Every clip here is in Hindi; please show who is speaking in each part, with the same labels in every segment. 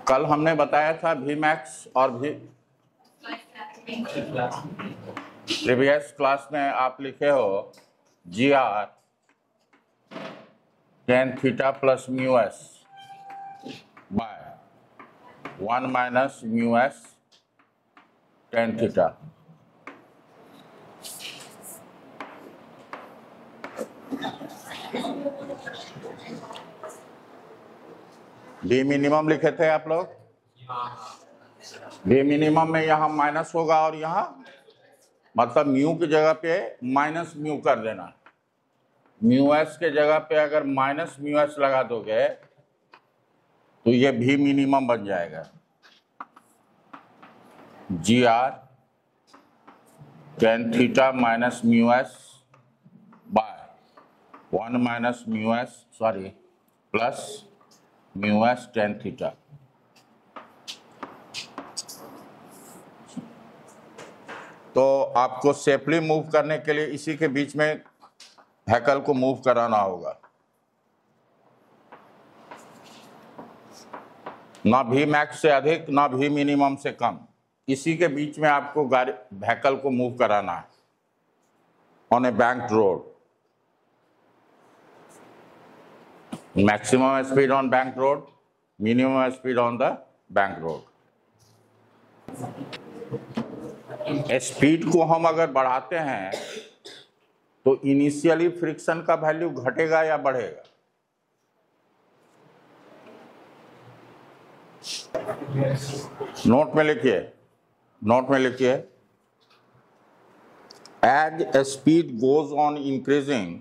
Speaker 1: कल हमने बताया था वी मैक्स और वी प्रीवियस क्लास में आप लिखे हो G are tan theta plus mu S by 1 minus mu S tan theta. V minimum लिखे थे आप लोग। वी मिनिमम में यहाँ माइनस होगा और यहाँ मतलब म्यू की जगह पे माइनस म्यू कर देना। म्यू एस के जगह पे अगर माइनस म्यू एस लगा दोगे तो ये भी मिनिमम बन जाएगा। G are tan theta minus mu S by 1 minus mu S plus mu S tan theta. तो आपको सेफली मूव करने के लिए इसी के बीच में हैकल को मूव कराना होगा, ना भी मैक्स से अधिक ना भी मिनिमम से कम, इसी के बीच में आपको गाड़ी हैकल को मूव कराना है on A bank road. Maximum speed on bank road, minimum speed on the bank road. Speed को हम अगर बढ़ाते हैं तो इनिशियली फ्रिक्शन का वैल्यू घटेगा या बढ़ेगा? नोट में लिखिए as speed goes on increasing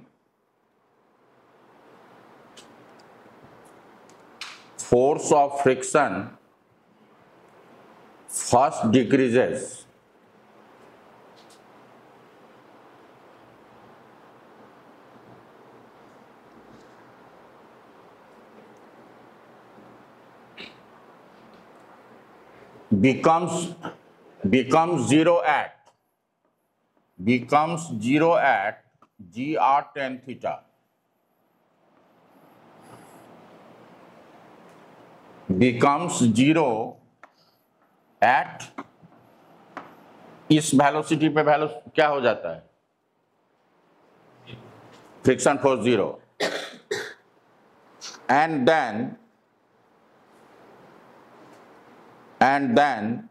Speaker 1: force of friction first decreases becomes zero at GR tan theta becomes zero at इस वेलोसिटी पे क्या हो जाता है? Friction force zero and then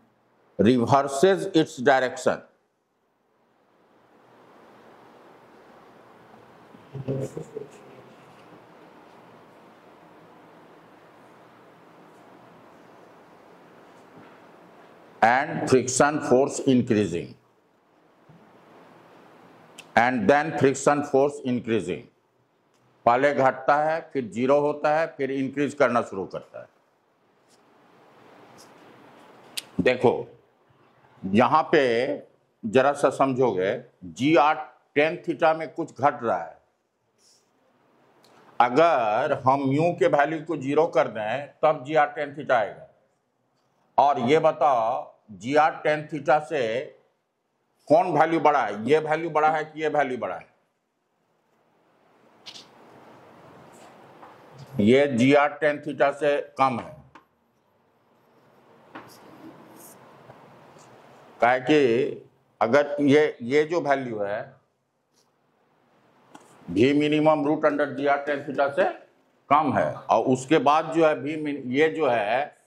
Speaker 1: reverses its direction. And friction force increasing. And then friction force increasing. पहले घटता है, फिर जीरो होता है, फिर इंक्रीज करना शुरू करता है। देखो यहां पे जरा सा समझोगे, जी आर टेन थीटा में कुछ घट रहा है। अगर हम म्यू के वैल्यू को जीरो कर दें तब जी आर टेन थीटा आएगा। और ये बताओ जी आर टेन थीटा से कौन वैल्यू बड़ा है? ये वैल्यू बड़ा है कि ये वैल्यू बड़ा है? ये जी आर टेन थीटा से कम है। क्या कि अगर ये जो वैल्यू है भी minimum root under g are tan theta से कम है, और उसके बाद जो है ये जो है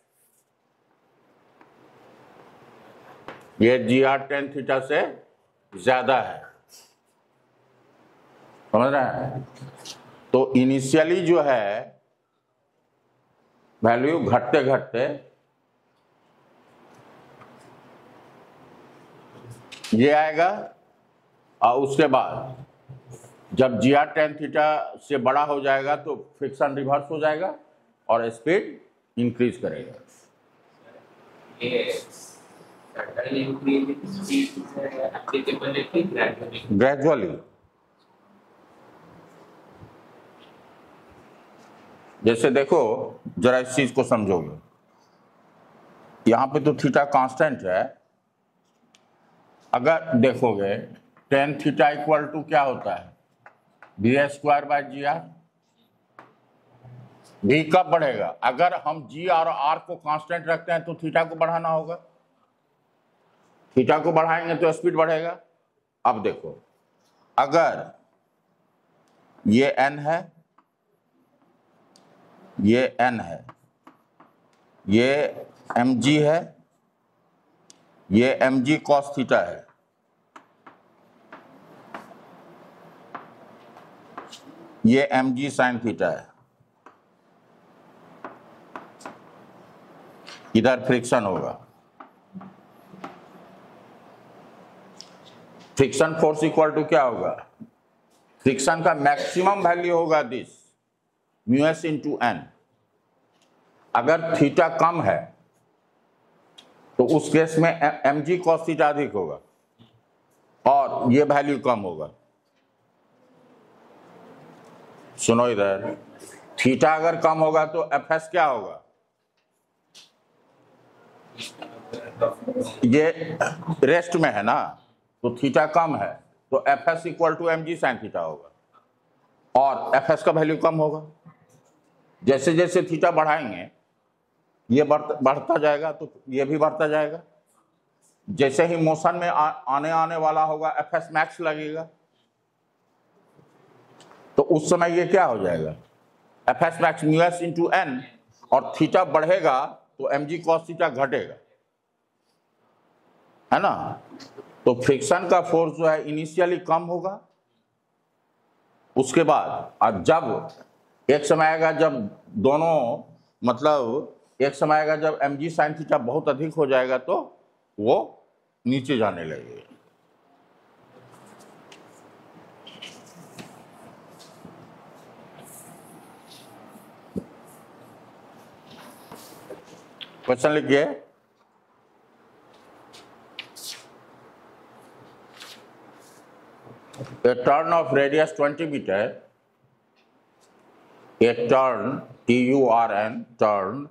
Speaker 1: ये जी आर टेन थीटा से ज्यादा है। समझ रहे हैं? तो इनिशियली जो है वैल्यू घटते घटते ये आएगा, और उसके बाद जब जी आर टेन थीटा से बड़ा हो जाएगा तो फ्रिक्शन रिवर्स हो जाएगा और स्पीड इंक्रीज करेगा। ग्रेजुअली। जैसे देखो जरा इस चीज को समझोगे, यहां पे तो थीटा कांस्टेंट है। अगर देखोगे टेन थीटा इक्वल टू क्या होता है? B square by g r. भी कब बढ़ेगा? अगर हम जी और आर को कांस्टेंट रखते हैं तो थीटा को बढ़ाना होगा, थीटा को बढ़ाएंगे तो स्पीड बढ़ेगा। अब देखो, अगर ये n है, ये n है, ये mg है, ये mg cos थीटा है, ये mg sin थीटा है, इधर फ्रिक्शन होगा। फ्रिक्शन फोर्स इक्वल टू क्या होगा? फ्रिक्शन का मैक्सिमम वैल्यू होगा this mu S into n. अगर थीटा कम है तो उस केस में एम जी कॉस थीटा अधिक होगा और ये वैल्यू कम होगा। सुनो इधर, थीटा अगर कम होगा तो एफ एस क्या होगा? ये रेस्ट में है ना, तो थीटा कम है तो F S equal to m ji sine theta होगा और एफ एस का वैल्यू कम होगा। जैसे जैसे थीटा बढ़ाएंगे ये बढ़ता जाएगा तो ये भी बढ़ता जाएगा। जैसे ही मोशन में आने वाला होगा एफ एस मैक्स लगेगा, तो उस समय ये क्या हो जाएगा? F s max mu S into n, और थीटा बढ़ेगा तो एम जी कॉस थीटा घटेगा, है ना। तो फ्रिक्शन का फोर्स जो है इनिशियली कम होगा, उसके बाद और जब एक समय आएगा जब दोनों मतलब एक समय आएगा जब एम जी साइन थीटा बहुत अधिक हो जाएगा तो वो नीचे जाने लगेगा। क्वेश्चन लिखिए, a turn of radius 20 meter, a turn TURN turn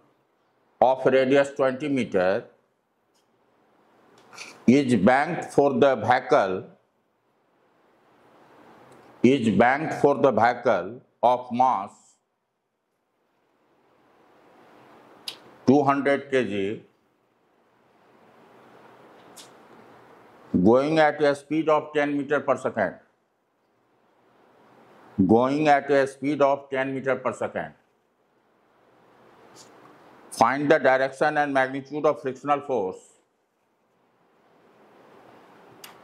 Speaker 1: of radius 20 meter is banked for the vehicle of mass 200 kg going at a speed of 10 meter per second. Going at a speed of 10 meter per second. Find the direction and magnitude of frictional force.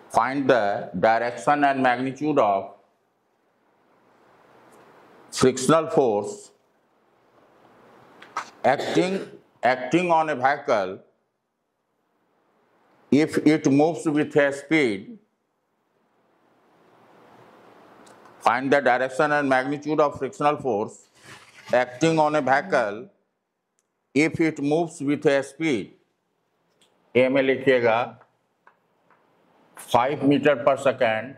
Speaker 1: Find the direction and magnitude of frictional force acting on a vehicle if it moves with a speed. Find the direction and magnitude of frictional force acting on a vehicle if it moves with a speed. A में लिखिएगा 5 मीटर पर सेकेंड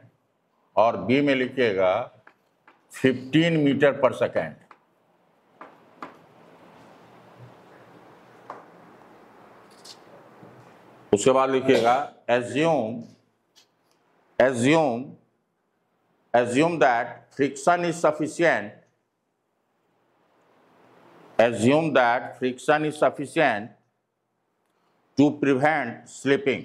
Speaker 1: और बी में लिखिएगा 15 मीटर पर सेकेंड। उसके बाद लिखिएगा assume that friction is sufficient. Assume that friction is sufficient to prevent slipping.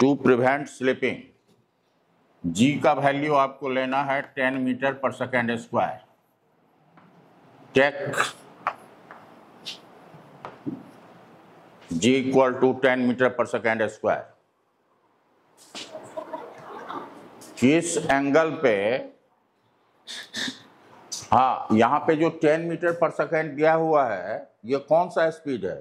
Speaker 1: To prevent slipping. G का वैल्यू आपको लेना है 10 metre per second square. Take G equal to 10 metre per second square. किस एंगल पे, हाँ यहां पे जो 10 मीटर पर सेकेंड दिया हुआ है ये कौन सा स्पीड है?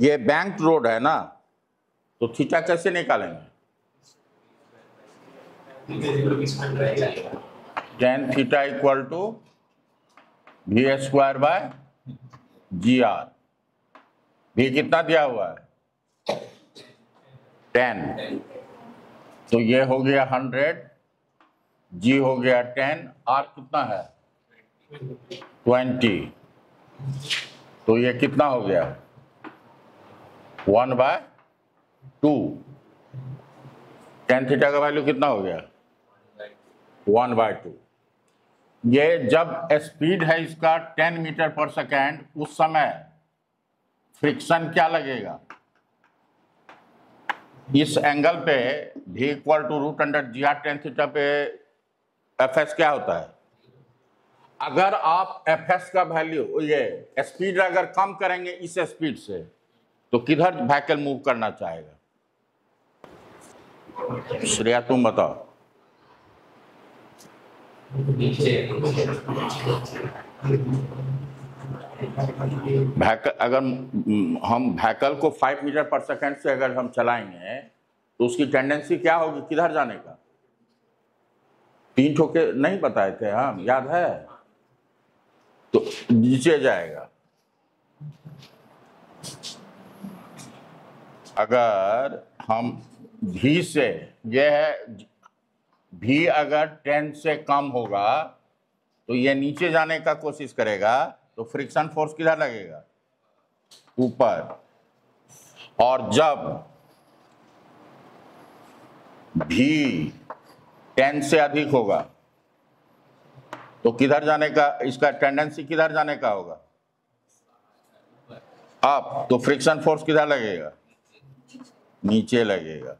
Speaker 1: ये बैंक रोड है ना, तो थीटा कैसे निकालेंगे? Tan theta equal to v square by g r. भी कितना दिया हुआ है 10, तो ये हो गया 100, जी हो गया 10, आर कितना है 20, तो ये कितना हो गया 1/2। tan थीटा का वैल्यू कितना हो गया 1/2। ये जब स्पीड है इसका 10 मीटर पर सेकेंड, उस समय फ्रिक्शन क्या लगेगा इस एंगल पे v equal to √GR tan theta पे fs क्या होता है। अगर आप fs का वैल्यू ये स्पीड अगर कम करेंगे इस स्पीड से तो किधर व्हीकल मूव करना चाहेगा, श्रेया तुम बताओ। व्हीकल अगर हम व्हीकल को 5 मीटर पर सेकेंड से अगर हम चलाएंगे तो उसकी टेंडेंसी क्या होगी किधर जाने का, 3 ठोके नहीं बताए थे हम, याद है, तो नीचे जाएगा। अगर हम v से, यह है v अगर 10 से कम होगा तो ये नीचे जाने का कोशिश करेगा, तो फ्रिक्शन फोर्स किधर लगेगा ऊपर। और जब v 10 से अधिक होगा तो किधर जाने का, इसका टेंडेंसी किधर जाने का होगा अप, तो फ्रिक्शन फोर्स किधर लगेगा नीचे लगेगा।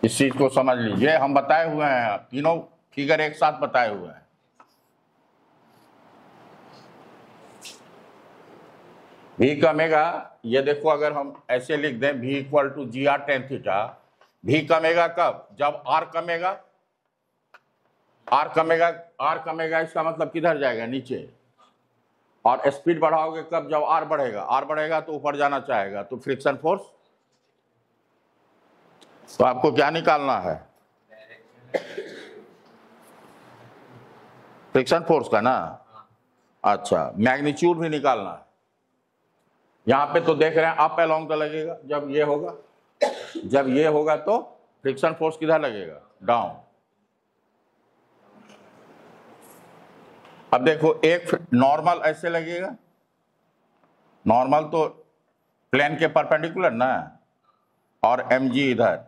Speaker 1: इस चीज को समझ लीजिए, हम बताए हुए हैं, तीनों फिगर एक साथ बताए हुए हैं। v कमेगा, ये देखो अगर हम ऐसे लिख दें v equal to GR tan theta, v कमेगा कब, जब r कमेगा, r कमेगा इसका मतलब किधर जाएगा नीचे, और स्पीड बढ़ाओगे कब, जब r बढ़ेगा तो ऊपर जाना चाहेगा, तो फ्रिक्शन फोर्स। तो आपको क्या निकालना है फ्रिक्शन फोर्स का ना, अच्छा मैग्नीट्यूड भी निकालना है। यहां पे तो देख रहे हैं अप अलोंग द लगेगा, जब ये होगा तो फ्रिक्शन फोर्स किधर लगेगा डाउन। अब देखो एक नॉर्मल ऐसे लगेगा, नॉर्मल तो प्लेन के परपेंडिकुलर ना, और mg इधर,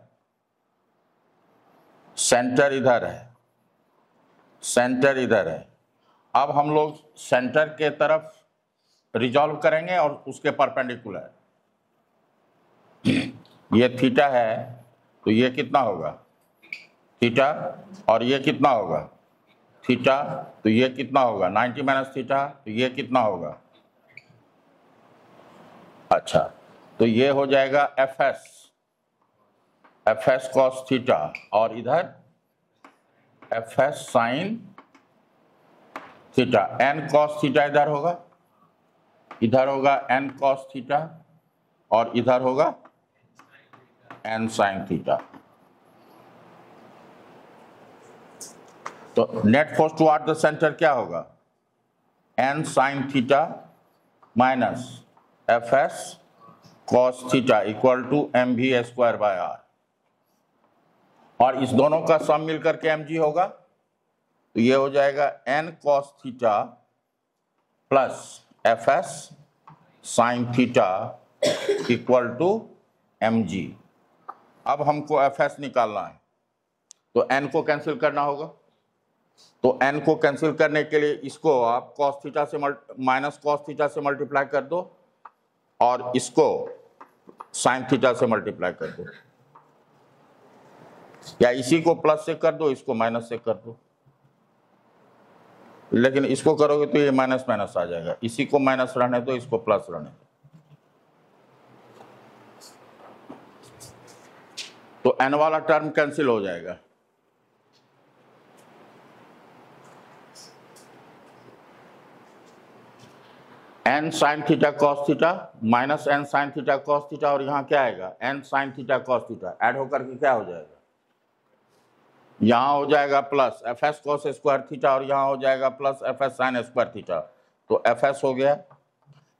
Speaker 1: सेंटर इधर है। अब हम लोग सेंटर के तरफ रिजॉल्व करेंगे और उसके परपेंडिकुलर, ये थीटा है तो ये कितना होगा थीटा, और ये कितना होगा थीटा, तो ये कितना होगा 90 माइनस थीटा, तो ये कितना होगा, अच्छा तो ये हो जाएगा fs cos थीटा, और इधर fs sine theta, n cos theta इधर होगा n cos थीटा, और इधर होगा n साइन थीटा। तो net force toward the centre क्या होगा n sine theta minus fs cos theta equal to mv²/r, और इस दोनों का सम मिलकर के mg होगा, तो ये हो जाएगा n cos theta plus fs sine theta equal to mg। अब हमको fs निकालना है, तो n को कैंसिल करना होगा, तो n को कैंसिल करने के लिए इसको आप cos थीटा से माइनस cos थीटा से मल्टीप्लाई कर दो, और इसको साइन थीटा से मल्टीप्लाई कर दो, या इसी को प्लस से कर दो, इसको माइनस से कर दो, लेकिन इसको करोगे तो ये माइनस माइनस आ जाएगा, इसी को माइनस रहने दो, इसको प्लस रहने दो, तो n वाला टर्म कैंसिल हो जाएगा। n sine theta cos theta minus n sine theta cos theta, और यहाँ क्या आएगा n sine theta cos theta, add होकर के क्या हो जाएगा, यहाँ हो जाएगा प्लस fs cos² थीटा, और यहाँ हो जाएगा प्लस fs sin² थीटा, तो fs हो गया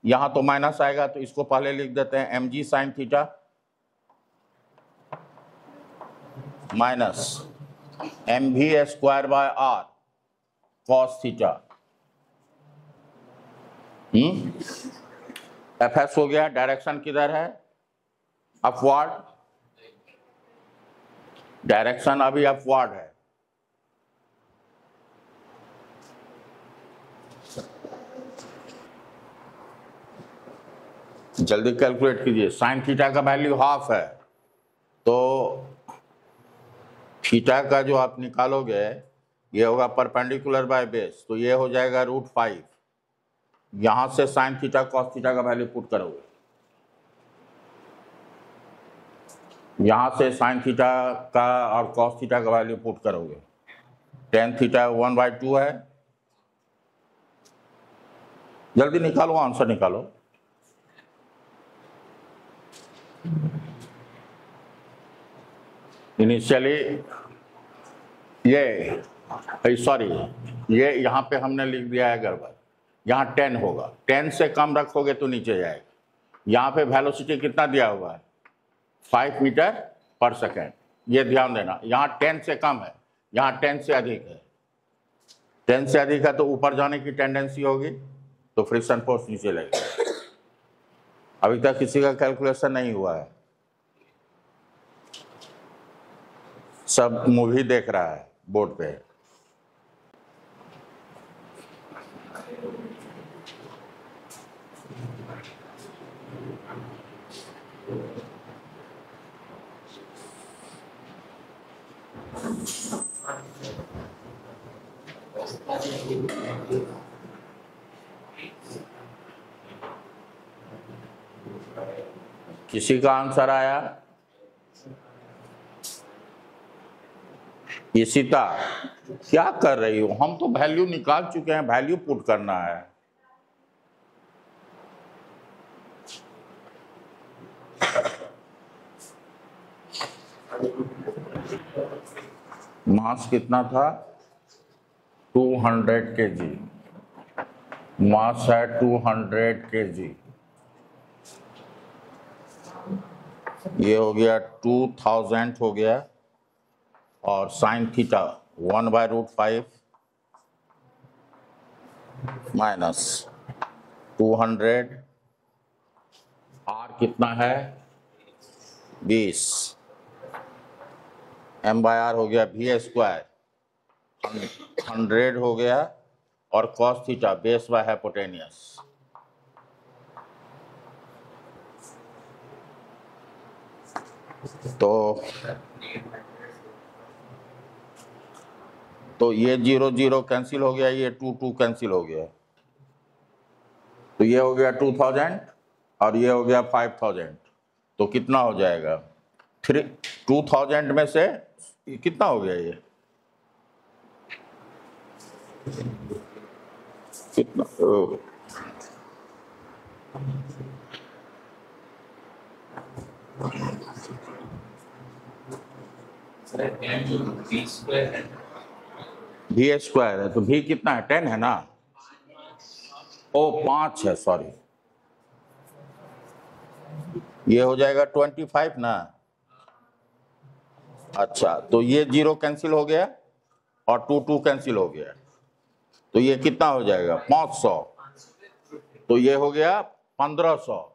Speaker 1: यहां तो माइनस आएगा, तो इसको पहले लिख देते हैं mg sine theta minus mv square by r cos theta. fs हो गया। डायरेक्शन किधर है? अपवर्ड। डायरेक्शन अभी अपवर्ड है। जल्दी कैलकुलेट कीजिए। साइन थीटा का वैल्यू हाफ है, तो थीटा का जो आप निकालोगे ये होगा परपेंडिकुलर बाय बेस, तो ये हो जाएगा √5। यहां से साइन थीटा कॉस थीटा का वैल्यू पुट करोगे, यहां से साइन थीटा का और कॉस थीटा का वैल्यू पुट करोगे। टेन थीटा 1/2 है। जल्दी निकालो, आंसर निकालो। इनिशियली ये सॉरी, ये यहाँ पे हमने लिख दिया है गड़बड़। यहाँ 10 होगा, 10 से कम रखोगे तो नीचे जाएगा। यहाँ पे वेलोसिटी कितना दिया हुआ है? 5 मीटर पर सेकेंड। ये ध्यान देना, यहाँ 10 से कम है, यहाँ 10 से अधिक है। 10 से अधिक है तो ऊपर जाने की टेंडेंसी होगी, तो फ्रिक्शन फोर्स नीचे लगेगा। अभी तक किसी का कैलकुलेशन नहीं हुआ है, सब मूवी देख रहा है बोर्ड पे। किसी का आंसर आया? इशिता क्या कर रही हो? हम तो वैल्यू निकाल चुके हैं, वैल्यू पुट करना है। मास कितना था? 200 kg। मास है 200 kg। ये हो गया 2000 हो गया, और साइन थीटा 1/√5 माइनस 200। आर कितना है? 20। m/r हो गया v स्क्वायर, 100 हो गया, और cos theta base by hypotenuse. तो ये 0 0 कैंसिल हो गया, ये 2 2 कैंसिल हो गया, तो ये हो गया 2000 और ये हो गया 5000। तो कितना हो जाएगा? 2000 में से कितना हो गया? ये कितना? v स्क्वायर है, तो v कितना है? 10 है ना? ओ 5 है, सॉरी। ये हो जाएगा 25 ना? अच्छा, तो ये 0 कैंसिल हो गया और 2 2 कैंसिल हो गया, तो ये कितना हो जाएगा? 500। तो ये हो गया 1500।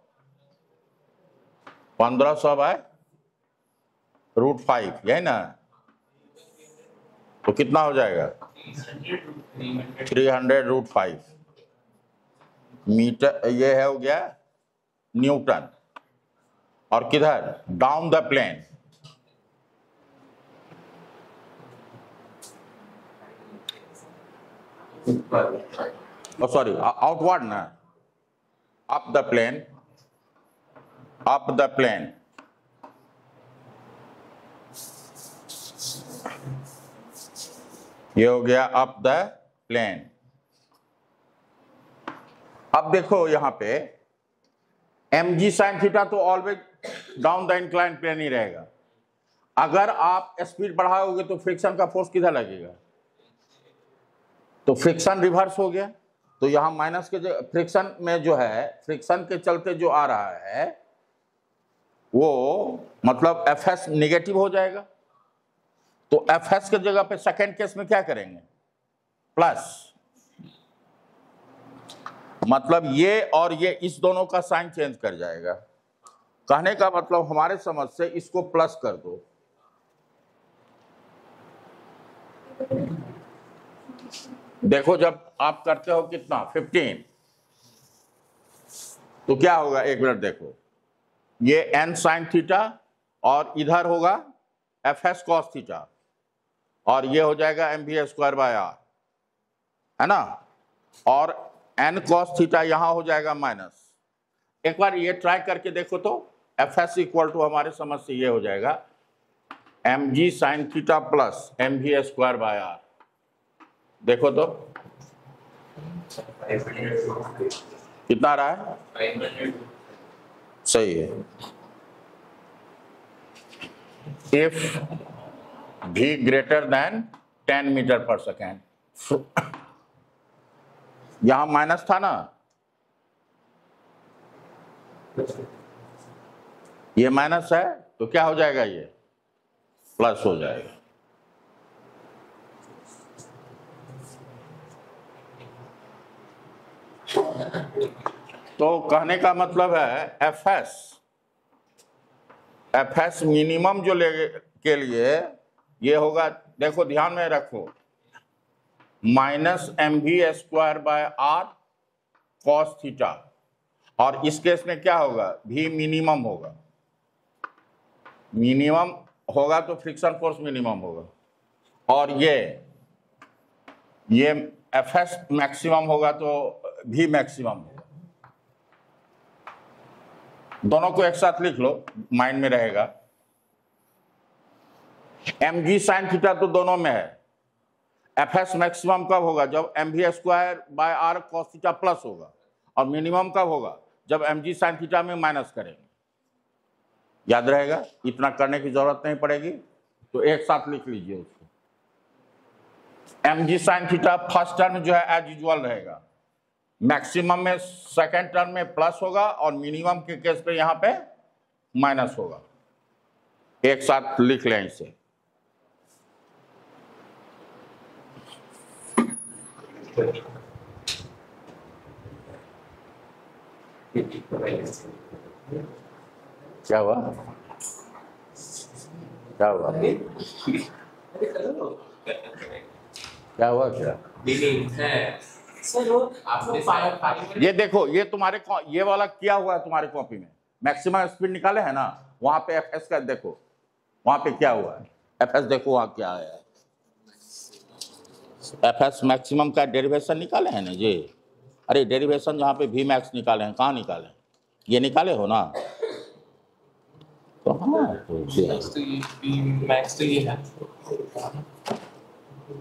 Speaker 1: 1500/√5, यही ना? तो कितना हो जाएगा? 300√5 मीटर। ये है हो गया न्यूटन। और किधर? Down the plane. Sorry, outward ना, up the plane. Up the plane. ये हो गया अप द प्लेन। अब देखो यहां पे mg साइन थीटा तो always down the incline plane ही रहेगा। अगर आप स्पीड बढ़ाओगे तो फ्रिक्शन का फोर्स किधर लगेगा? तो फ्रिक्शन रिवर्स हो गया। तो यहाँ माइनस के फ्रिक्शन में जो है, फ्रिक्शन के चलते जो आ रहा है वो मतलब Fs निगेटिव हो जाएगा। तो Fs के जगह पे सेकेंड केस में क्या करेंगे, प्लस, मतलब ये और ये इस दोनों का साइन चेंज कर जाएगा। कहने का मतलब हमारे समझ से इसको प्लस कर दो। देखो जब आप करते हो कितना 15, तो क्या होगा, एक मिनट देखो, ये n साइन थीटा और इधर होगा Fs कॉस थीटा और ये हो जाएगा mv²/r, है ना, और n कॉस थीटा यहां हो जाएगा माइनस। एक बार ये ट्राई करके देखो तो Fs इक्वल टू हमारे समझ से ये हो जाएगा mg sine theta plus mv²/r। देखो तो कितना आ रहा है, सही है। If v greater than 10 metre per second, यहां माइनस था ना, ये माइनस है तो क्या हो जाएगा, ये प्लस हो जाएगा। तो कहने का मतलब है Fs मिनिमम जो ले के लिए ये होगा, देखो ध्यान में रखो, -mv²/r cos थीटा, और इस केस में क्या होगा, v मिनिमम होगा। मिनिमम होगा तो फ्रिक्शन फोर्स मिनिमम होगा, और ये Fs मैक्सिमम होगा तो v मैक्सिमम होगा। दोनों को एक साथ लिख लो, माइंड में रहेगा। mg साइन थीटा तो दोनों में है, Fs मैक्सिमम कब होगा, जब mv²/r cos थीटा प्लस होगा, और मिनिमम कब होगा, जब mg साइन थीटा में माइनस करेंगे। याद रहेगा, इतना करने की जरूरत नहीं पड़ेगी, तो एक साथ लिख लीजिए उसको। mg sine theta first term जो है एज यूजुअल रहेगा, मैक्सिमम में सेकेंड टर्म में प्लस होगा और मिनिमम के केस पे यहां पे माइनस होगा। एक साथ लिख लें इसे। क्या हुआ, क्या हुआ, क्या हुआ, क्या ये देखो, ये तुम्हारे ये वाला किया हुआ है तुम्हारे कॉपी में, मैक्सिमम स्पीड निकाले है ना, वहां पे Fs का देखो, वहां पे क्या हुआ है, Fs देखो वहां क्या है, Fs मैक्सिमम का डेरिवेशन निकाले हैं ना जी। अरे डेरिवेशन जहाँ पे v मैक्स निकाले हैं, कहाँ निकाले, ये निकाले हो ना, तो हाँ
Speaker 2: मैक्स तो ये है।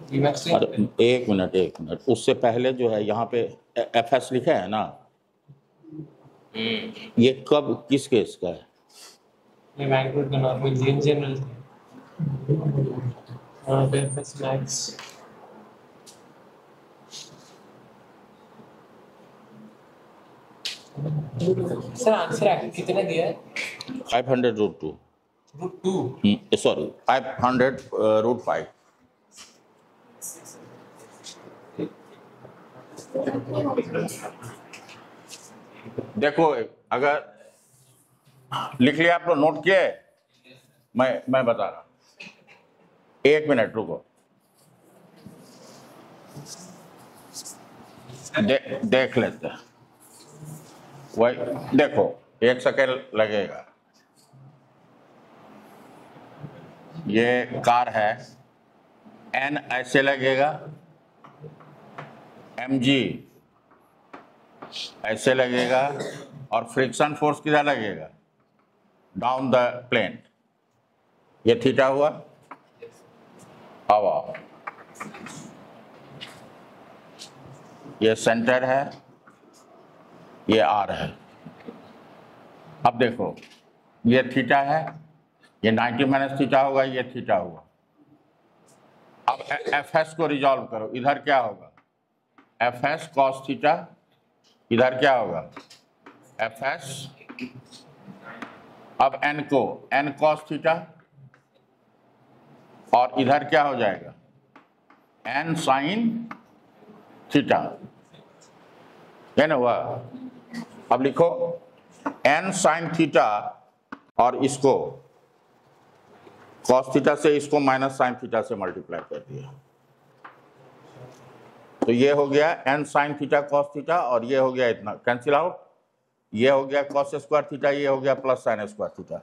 Speaker 1: अरे एक मिनट, उससे पहले जो है यहाँ पे Fs लिखे है ना, ये कब किस केस का है,
Speaker 2: ये मैग्नेट का नॉर्मल जीएन जनरल Fs मैक्स। सर आंसर कितना दिया है,
Speaker 1: 500√2, सॉरी 500√5। देखो अगर लिख लिया आप लोग, नोट किए, मैं बता रहा हूं, एक मिनट रुको, देख लेते हैं, वही देखो, एक सेकेंड लगेगा। ये कार है, n ऐसे लगेगा, mg ऐसे लगेगा, और फ्रिक्शन फोर्स किधर लगेगा, डाउन द प्लेन, ये थीटा हुआ। अब आओ, ये सेंटर है, ये आर है। अब देखो, ये थीटा है, ये 90 माइनस थीटा होगा, ये थीटा हुआ। अब Fs को रिजॉल्व करो, इधर क्या होगा, एफ एस कॉस थीटा, इधर क्या होगा एफ एस, अब एन को एन कॉस थीटा, और इधर क्या हो जाएगा एन साइन थीटा, है ना हुआ। अब लिखो एन साइन थीटा और इसको कॉस थीटा से इसको माइनस साइन थीटा से मल्टीप्लाई कर दिया, तो ये हो गया n sine theta cos theta, और ये हो गया इतना कैंसिल आउट, ये हो गया कॉस स्क्वायर थीटा, ये हो गया प्लस साइन स्क्वायर थीटा।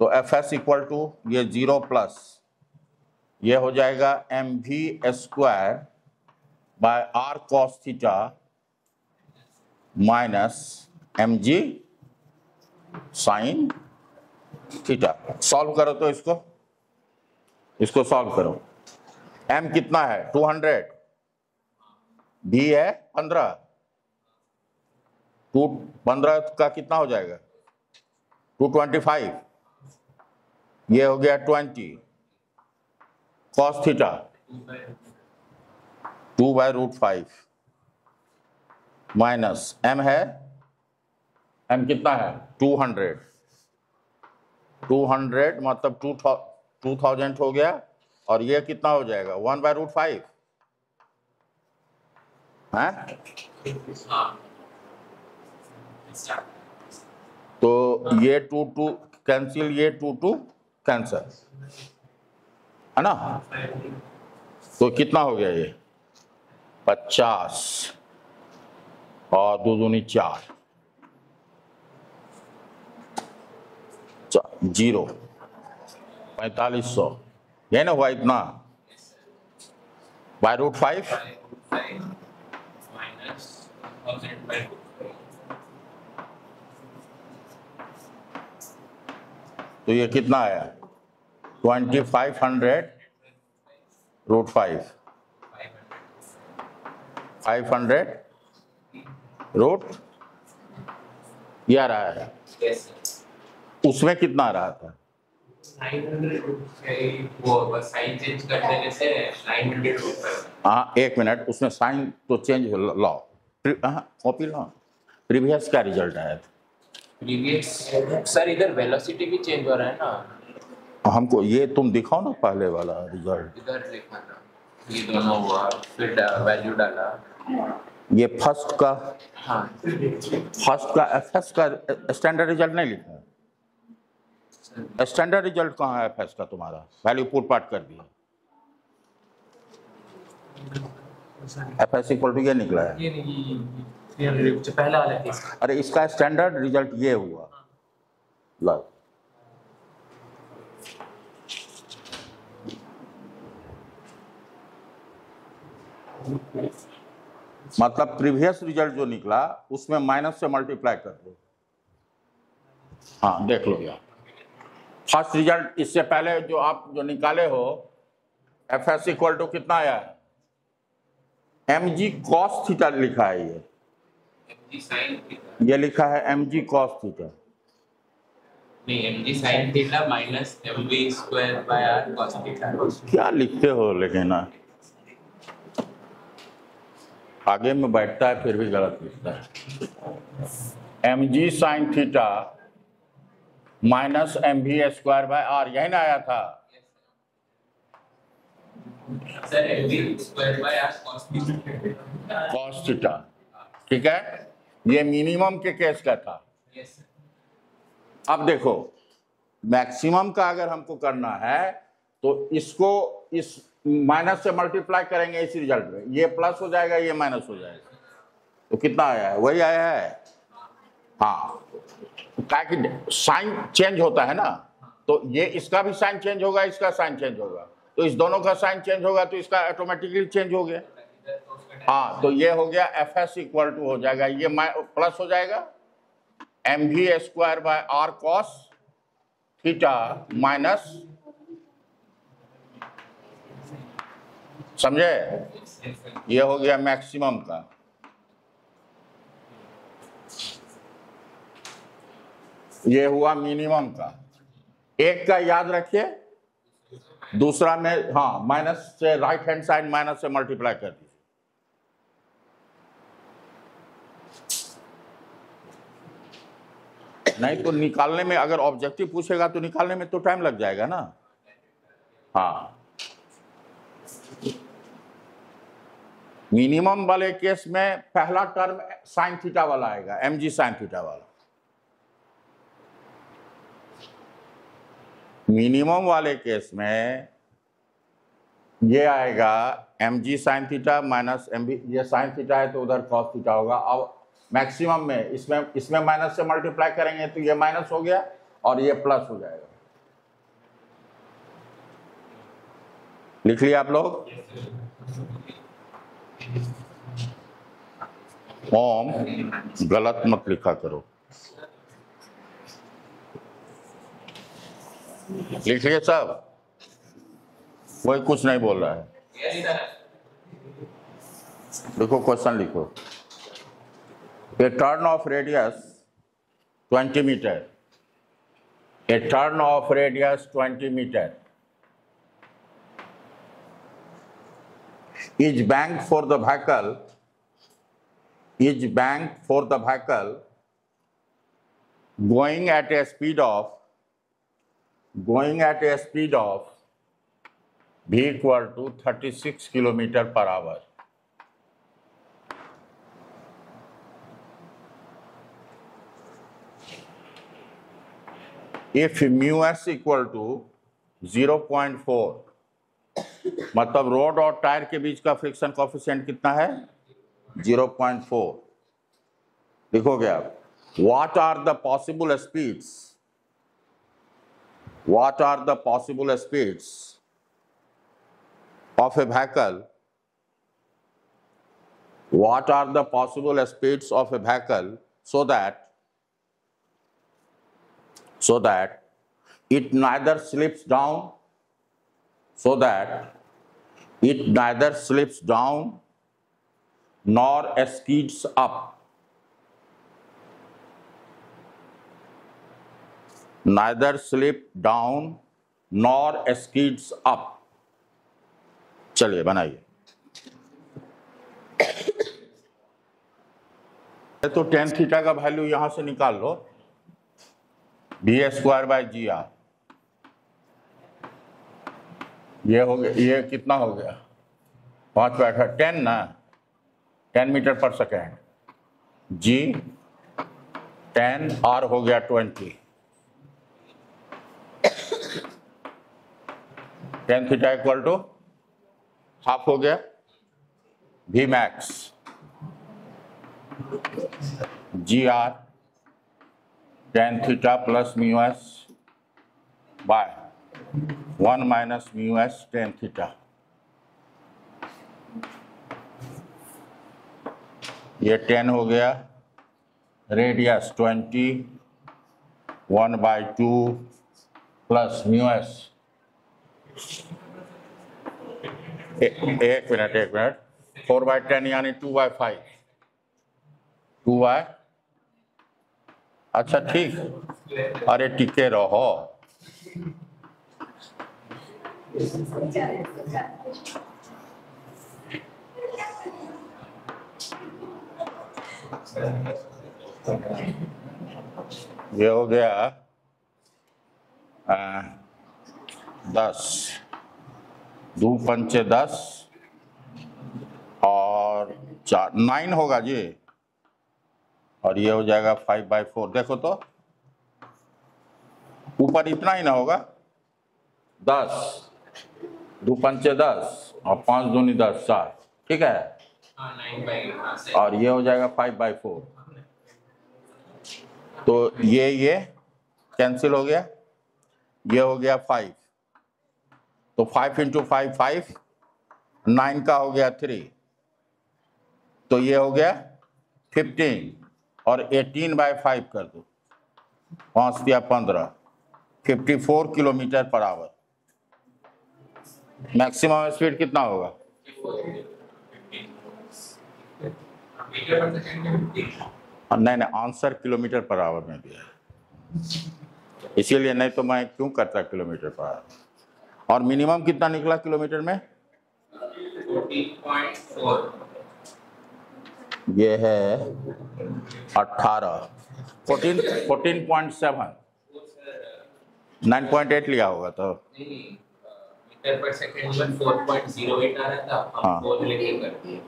Speaker 1: तो एफ एस इक्वल टू ये 0 प्लस ये हो जाएगा M V square by R cos theta minus M ji sine theta. Solve करो तो इसको सॉल्व करो। m कितना है 200, b है 15, 15 का कितना हो जाएगा 225, ये हो गया 20 cos थीटा 2/√5 माइनस m है, m कितना है 200 मतलब 2000 हो गया, और ये कितना हो जाएगा 1/√5 है। तो ये 2 कैंसिल, ये 2 कैंसिल, है ना। तो कितना हो गया ये 50 और 2 दूनी 4, 0 4500, ये ना हुआ इतना /√5 तो ये कितना आया 2500√5 500 ये आ रहा है। उसमें कितना आ रहा था
Speaker 2: 900 वो बस साइन चेंज कर देने से 900
Speaker 1: हाँ, एक मिनट, उसमें साइन तो चेंज लो, कॉपी लो, प्रीवियस का रिजल्ट आया था
Speaker 2: प्रीवियस। सर इधर वेलोसिटी भी चेंज हो रहा है ना,
Speaker 1: हमको ये तुम दिखाओ ना पहले वाला रिजल्ट।
Speaker 2: इधर लिखा था ये दोनों हुआ, फिर वैल्यू डाला,
Speaker 1: ये फर्स्ट का
Speaker 2: हाँ
Speaker 1: एफएस का स्टैंडर्ड रिजल्ट नहीं लिखा है। स्टैंडर्ड रिजल्ट कहाँ है एफएस का तुम्हारा, वैल्यू पुट पाट कर दिया, एफएस इक्वल टू ये निकला है।
Speaker 2: ये नहीं, 300 जो पहला वाला था इसका।
Speaker 1: अरे इसका स्टैंडर्ड रिजल्ट ये हुआ, लो मतलब प्रीवियस रिजल्ट जो निकला उसमें माइनस से मल्टीप्लाई कर दो। हाँ देख लो यार, फर्स्ट रिजल्ट इससे पहले जो आप जो निकाले हो एफ एस इक्वल टू कितना आया है एम जी कॉस थीटा लिखा है, ये लिखा है एम जी कॉस थीटा,
Speaker 2: नहीं mg sin theta minus mv square by r cos theta.
Speaker 1: क्या लिखते हो लेकिन ना आगे में बैठता है फिर भी गलत लिखता है। M ji sine theta minus M V square by R, यही ना आया था
Speaker 2: sir mv square by r cos
Speaker 1: theta, ठीक है। ये मिनिमम के केस का था।
Speaker 2: यस।
Speaker 1: अब देखो मैक्सिमम का अगर हमको करना है तो इसको इस माइनस से मल्टीप्लाई करेंगे इस रिजल्ट में, ये प्लस हो जाएगा ये माइनस हो जाएगा, तो कितना आया है वही आया है। हाँ क्या कि साइन चेंज होता है ना, तो ये इसका भी साइन चेंज होगा, इसका साइन चेंज होगा, तो इस दोनों का साइन चेंज होगा तो इसका ऑटोमेटिकली चेंज हो गया। हाँ तो ये हो गया एफ एस इक्वल टू हो जाएगा, ये प्लस हो जाएगा M V square by R cos theta minus, समझे, ये हो गया मैक्सिमम का। ये हुआ मिनिमम का। एक का याद रखिए, दूसरा में हाँ माइनस से राइट हैंड साइड माइनस से मल्टीप्लाई कर दीजिए। नहीं तो निकालने में, अगर ऑब्जेक्टिव पूछेगा तो निकालने में तो टाइम लग जाएगा ना। हाँ, मिनिमम वाले केस में पहला टर्म साइन थीटा वाला आएगा, mg साइन थीटा वाला। मिनिमम वाले केस में ये आएगा mg sine theta minus mb, ये साइन थीटा है तो उधर कॉस थीटा होगा। अब मैक्सिमम में इसमें माइनस से मल्टीप्लाई करेंगे तो ये माइनस हो गया और ये प्लस हो जाएगा। लिख लिया आप लोग? ओम गलत मत लिखा करो। लिख लिए सब? कोई कुछ नहीं बोल रहा है। देखो क्वेश्चन लिखो। A turn of radius 20 meter. A turn of radius 20 meter is banked for the vehicle. Is banked for the vehicle going at a speed of v equal to 36 kilometer per hour. If mu s equal to 0.4, मतलब रोड और टायर के बीच का फ्रिक्शन कोएफिशिएंट कितना है? 0.4। लिखोगे आप what are the possible speeds? What are the possible speeds of a vehicle? What are the possible speeds of a vehicle so that it neither slips down, nor skids up. Neither slip down nor skids up. चलिए बनाइए। तो टेन थीटा का वैल्यू यहां से निकाल लो, v²/gr। ये हो गया, ये कितना हो गया? 5/10 ना, 10 metre per second. g 10, r हो गया 20। Tan theta equal to half हो गया v max gr tan theta plus mu S by 1 minus mu S tan theta. ये 10 हो गया, रेडियस 20, 1/2 प्लस म्यू एस। एक मिनट, 4/10 यानी 2/5। 2/, अच्छा ठीक, अरे टिके रहो। ये हो गया 10, 2 पंचे 10 और 4, 9 होगा जी। और ये हो जाएगा 5/4। देखो तो ऊपर इतना ही ना होगा, 10, 2 पंचे 10 और 5 दूनी 10, 7, ठीक है। और ये हो जाएगा 5/4। तो ये कैंसिल हो गया, ये हो गया 5। तो 5 × 5 5, 9 का हो गया 3, तो ये हो गया 15 और 18/5 कर दो, 5 या 15, 54 kilometre per hour. Maximum speed कितना होगा? नहीं, आंसर किलोमीटर पर आवर में दिया है, इसीलिए, नहीं तो मैं क्यों करता किलोमीटर पर आवर। और मिनिमम कितना निकला किलोमीटर में?
Speaker 2: 14.4।
Speaker 1: ये है 18। 14.7 9.8 लिया होगा तो
Speaker 2: नहीं, मीटर पर सेकंड में 4.08 आ रहा था,
Speaker 1: हाँ।
Speaker 2: हम 4 लेके कर दिए।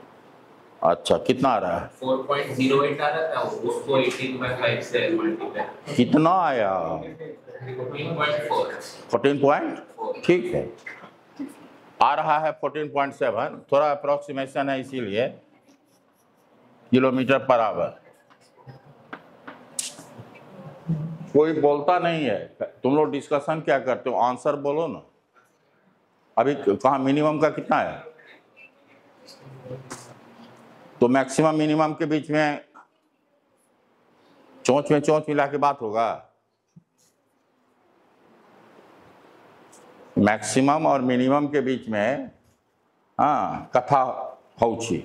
Speaker 1: अच्छा, कितना आ रहा है?
Speaker 2: 4.08 आ रहा था, उसको 18/5 से मल्टीप्लाई।
Speaker 1: कितना आया?
Speaker 2: 14.4।
Speaker 1: 14 ठीक है, आ रहा है 14.7, थोड़ा अप्रोक्सीमेशन है इसीलिए किलोमीटर पर आवर। कोई बोलता नहीं है, तुम लोग डिस्कशन क्या करते हो? आंसर बोलो ना। अभी कहाँ मिनिमम का कितना है? तो मैक्सिमम मिनिमम के बीच में चोंच मिला के बात होगा। मैक्सिमम और मिनिमम के बीच में हाँ कथा होउछि।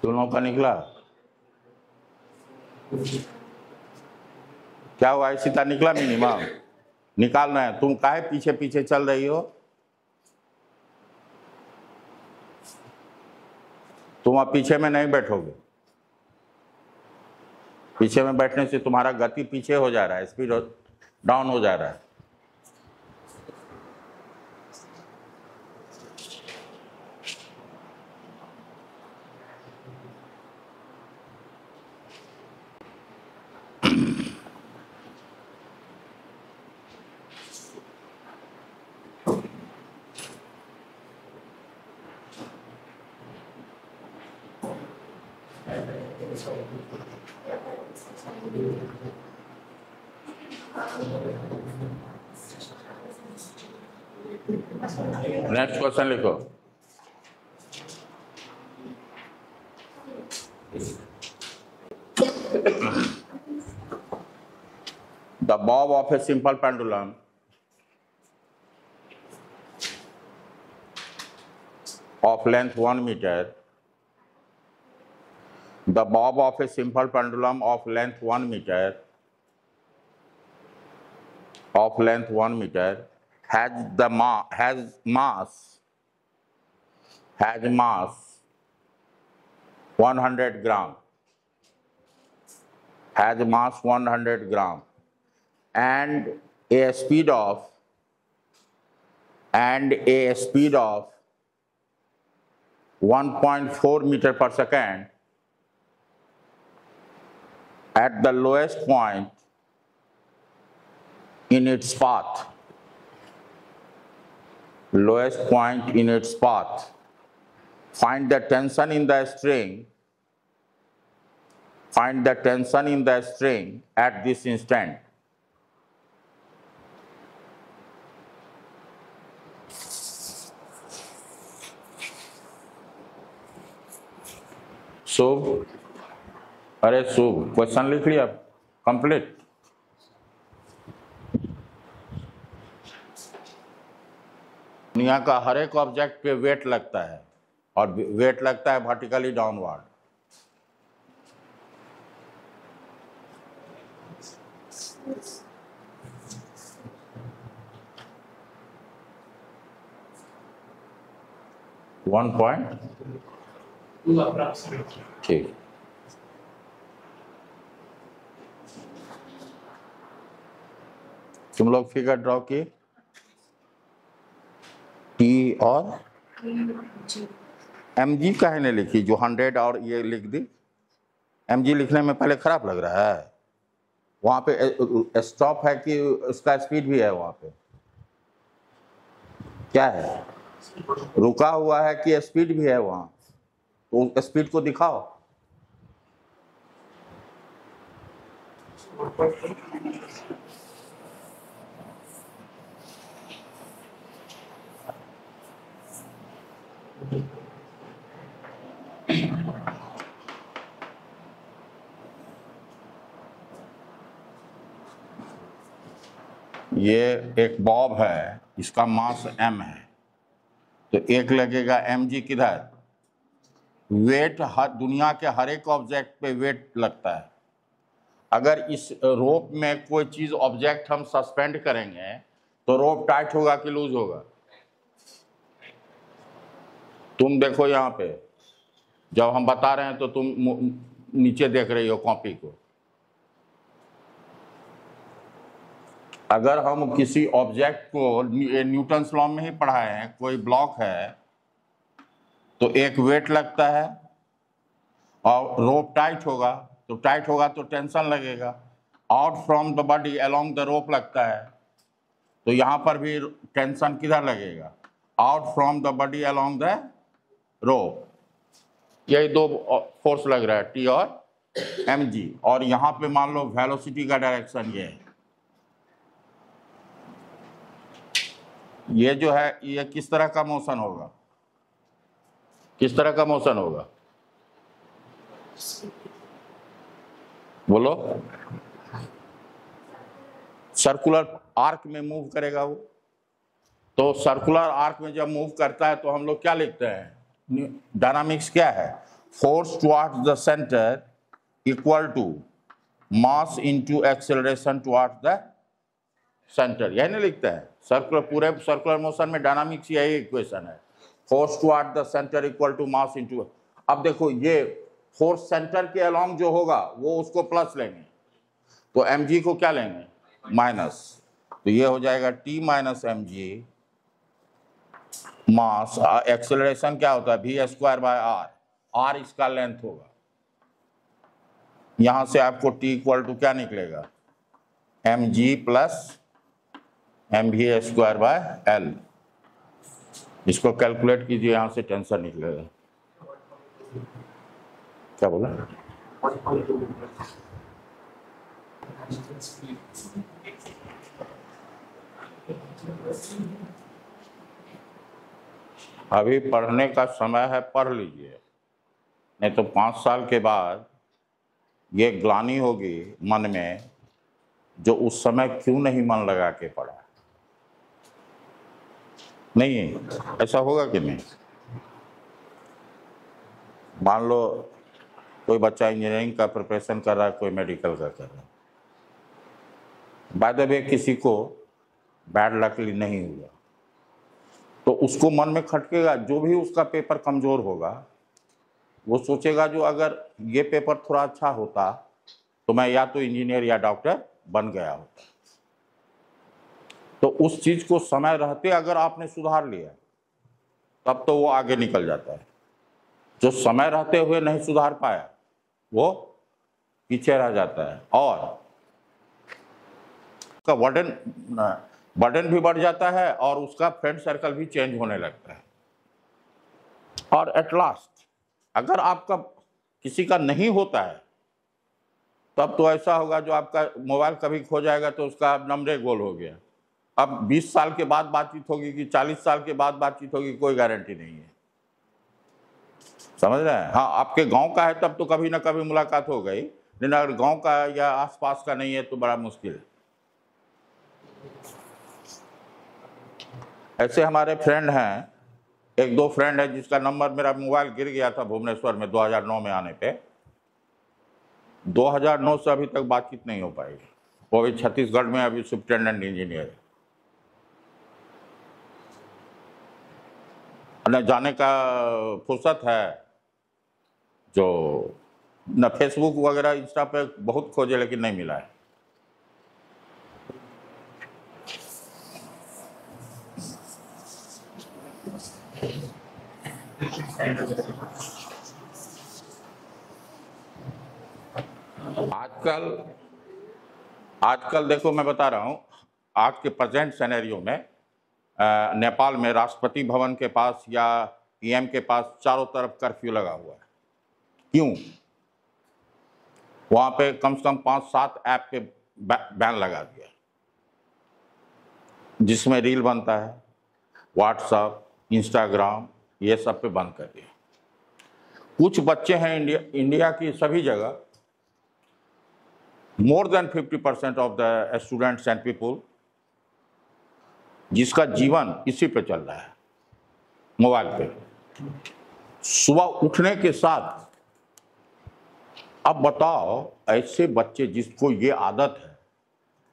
Speaker 1: दोनों का निकला क्या हुआ? सीधा निकला मिनिमम। निकालना है, तुम काहे पीछे पीछे चल रही हो? तुम अब पीछे में नहीं बैठोगे। पीछे में बैठने से तुम्हारा गति पीछे हो जा रहा है, स्पीड डाउन हो जा रहा है। नेक्स्ट क्वेश्चन लिखो। The bob of a simple pendulum of length 1 meter. The bob of a simple pendulum of length 1 meter has mass 100 gram. Has mass 100 gram and a speed of 1.4 meter per second at the lowest point in its path. Find the tension in the string at this instant. Shubh question लिख लिया कंप्लीट। दुनिया का हर एक ऑब्जेक्ट पे वेट लगता है और वेट लगता है वर्टिकली डाउनवर्ड। ठीक, तुम लोग फिगर ड्रॉ की टी और mg काहे ने लिखी? जो 100 और ये लिख दी। mg लिखने में पहले खराब लग रहा है। वहां पे स्टॉप है कि उसका स्पीड भी है? वहां पे क्या है? रुका हुआ है कि स्पीड भी है? वहां तो स्पीड को दिखाओ। ये एक बॉब है, इसका मास m है, तो एक लगेगा mg। किधर? वेट, हर दुनिया के हर एक ऑब्जेक्ट पे वेट लगता है। अगर इस रोप में कोई चीज ऑब्जेक्ट हम सस्पेंड करेंगे तो रोप टाइट होगा कि लूज होगा? तुम देखो यहाँ पे, जब हम बता रहे हैं तो तुम नीचे देख रही हो कॉपी को। अगर हम किसी ऑब्जेक्ट को, न्यूटन्स लॉ में ही पढ़ाए हैं, कोई ब्लॉक है तो एक वेट लगता है और रोप टाइट होगा, तो टाइट होगा तो टेंशन लगेगा। Out from the body along the rope लगता है, तो यहाँ पर भी टेंशन किधर लगेगा? Out from the body along the rope. यही दो फोर्स लग रहा है, टी और mg। और यहाँ पे मान लो वेलोसिटी का डायरेक्शन ये है, ये जो है ये किस तरह का मोशन होगा? किस तरह का मोशन होगा बोलो? सर्कुलर आर्क में मूव करेगा वो। तो सर्कुलर आर्क में जब मूव करता है तो हम लोग क्या लिखते हैं? डायनामिक्स क्या है? Force towards the centre equal to mass into acceleration towards the centre, यही नहीं लिखते हैं? सर्कुलर, पूरे सर्कुलर मोशन में डायनामिक्स यही इक्वेशन है, force towards the centre equal to mass into. अब देखो ये फोर्स सेंटर के अलोंग जो होगा वो उसको प्लस लेंगे, तो mg को क्या लेंगे? माइनस। तो ये हो जाएगा t माइनस mg मास, एक्सेलरेशन क्या होता है? v square by r, r इसका लेंथ होगा। यहां से आपको t इक्वल टू क्या निकलेगा? mg plus mv square bye l। इसको कैलकुलेट कीजिए, यहां से टेंशन निकलेगा। क्या बोला? अभी पढ़ने का समय है, पढ़ लीजिए, नहीं तो 5 साल के बाद ये ग्लानि होगी मन में, जो उस समय क्यों नहीं मन लगा के पढ़ा। नहीं, ऐसा होगा कि नहीं? मान लो कोई बच्चा इंजीनियरिंग का प्रिपरेशन कर रहा है, कोई मेडिकल का कर रहा है, बाय द वे किसी को बैड लकली नहीं हुआ, तो उसको मन में खटकेगा। जो भी उसका पेपर कमजोर होगा वो सोचेगा जो अगर ये पेपर थोड़ा अच्छा होता तो मैं या तो इंजीनियर या डॉक्टर बन गया होता। तो उस चीज को समय रहते अगर आपने सुधार लिया तब तो वो आगे निकल जाता है। जो समय रहते हुए नहीं सुधार पाया वो पीछे रह जाता है, और उसका बर्डन भी बढ़ जाता है और उसका फ्रेंड सर्कल भी चेंज होने लगता है। और एट लास्ट अगर आपका किसी का नहीं होता है तब तो ऐसा होगा, जो आपका मोबाइल कभी खो जाएगा तो उसका नंबर गोल हो गया। अब 20 साल के बाद बातचीत होगी कि 40 साल के बाद बातचीत होगी, कोई गारंटी नहीं है। समझ रहे हैं? हाँ, आपके गांव का है तब तो कभी ना कभी मुलाकात हो गई, लेकिन अगर गांव का या आसपास का नहीं है तो बड़ा मुश्किल है। ऐसे हमारे फ्रेंड हैं, 1-2 फ्रेंड है जिसका नंबर, मेरा मोबाइल गिर गया था भुवनेश्वर में 2009 में आने पे, 2009 से अभी तक बातचीत नहीं हो पाई। वो भी छत्तीसगढ़ में अभी सुपरिटेंडेंट इंजीनियर है। न जाने का फुर्सत है, जो न फेसबुक वगैरह इंस्टा पे बहुत खोजे लेकिन नहीं मिला है। आजकल देखो मैं बता रहा हूँ, आज के प्रेजेंट सिनेरियो में नेपाल में राष्ट्रपति भवन के पास या पीएम के पास चारों तरफ कर्फ्यू लगा हुआ है। क्यों? वहां पे कम से कम 5-7 ऐप पे बैन लगा दिया, जिसमें रील बनता है, व्हाट्सएप, इंस्टाग्राम, ये सब पे बंद कर दिया। कुछ बच्चे हैं इंडिया की सभी जगह, more than 50% of the students and people, जिसका जीवन इसी पे चल रहा है, मोबाइल पे। सुबह उठने के साथ अब बताओ, ऐसे बच्चे जिसको ये आदत है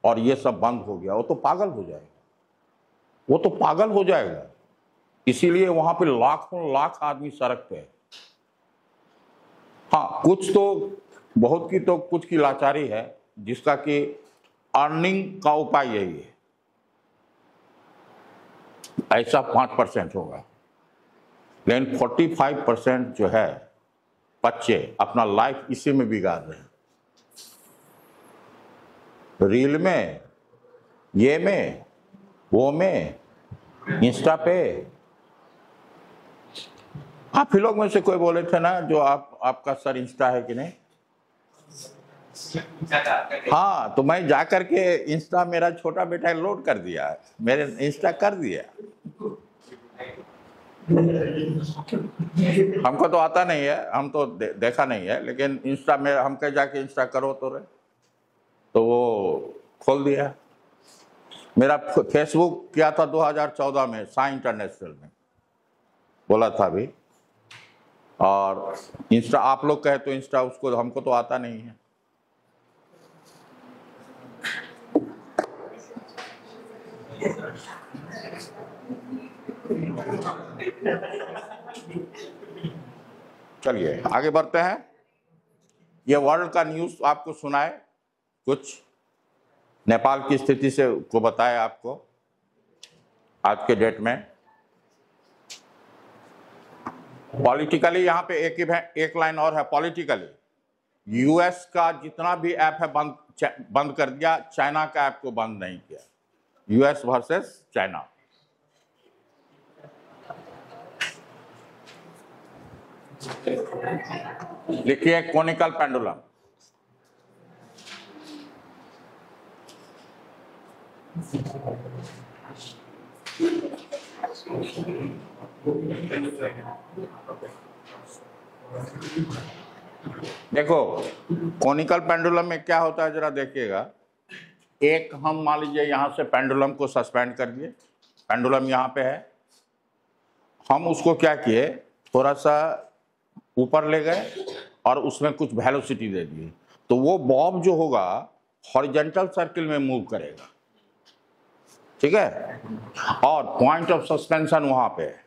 Speaker 1: और ये सब बंद हो गया, वो तो पागल हो जाएगा, वो तो पागल हो जाएगा। इसीलिए वहां पे लाखों लाख आदमी सड़क पे है। हाँ, कुछ तो, बहुत की तो कुछ की लाचारी है, जिसका कि अर्निंग का उपाय यही है, ऐसा 5% होगा। लेकिन 45% जो है बच्चे अपना लाइफ इसी में बिगाड़ रहे हैं, रील में, ये में, वो में, इंस्टा पे। आप ही लोग में से कोई बोले थे ना, जो आपका सर इंस्टा है कि नहीं? हाँ, तो मैं जा करके इंस्टा, मेरा छोटा बेटा लोड कर दिया है, मेरे इंस्टा कर दिया। हमको तो आता नहीं है, हम तो देखा नहीं है, लेकिन इंस्टा में हम कह जाके इंस्टा करो तो वो खोल दिया। मेरा फेसबुक किया था 2014 में, साई इंटरनेशनल में बोला था अभी। और इंस्टा आप लोग कहे तो इंस्टा, उसको हमको तो आता नहीं है। चलिए आगे बढ़ते हैं। ये वर्ल्ड का न्यूज़ आपको सुनाए, कुछ नेपाल की स्थिति से को बताए आपको आज के डेट में। पॉलिटिकली यहाँ पे एक लाइन और है। पॉलिटिकली यूएस का जितना भी ऐप है बंद कर दिया, चाइना का ऐप को बंद नहीं किया। US versus China. लिखिए कोनिकल पेंडुलम। देखो कोनिकल पेंडुलम में क्या होता है, जरा देखिएगा। एक हम मान लीजिए यहां से पेंडुलम को सस्पेंड कर दिए, पेंडुलम यहां पे है, हम उसको क्या किए, थोड़ा सा ऊपर ले गए और उसमें कुछ वेलोसिटी दे दिए, तो वो बॉब जो होगा हॉरिजॉन्टल सर्किल में मूव करेगा, ठीक है। और पॉइंट ऑफ सस्पेंशन वहां पे है,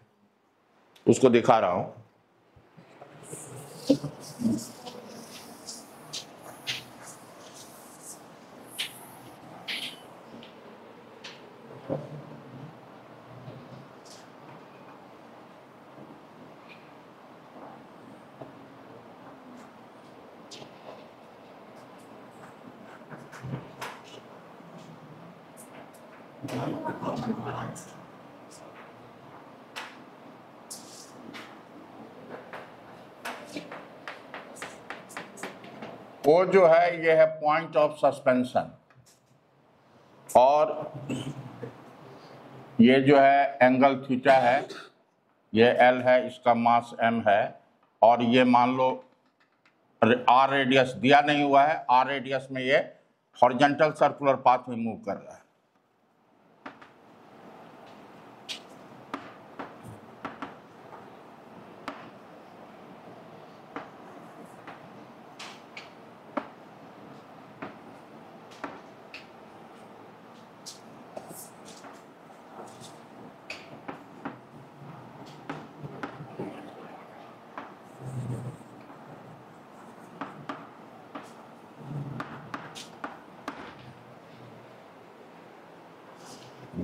Speaker 1: उसको दिखा रहा हूं। वो जो है ये है पॉइंट ऑफ सस्पेंशन, और ये जो है एंगल थीटा है, ये एल है, इसका मास एम है, और ये मान लो आर रेडियस दिया नहीं हुआ है, आर रेडियस में ये हॉरिजॉन्टल सर्कुलर पाथ में मूव कर रहा है।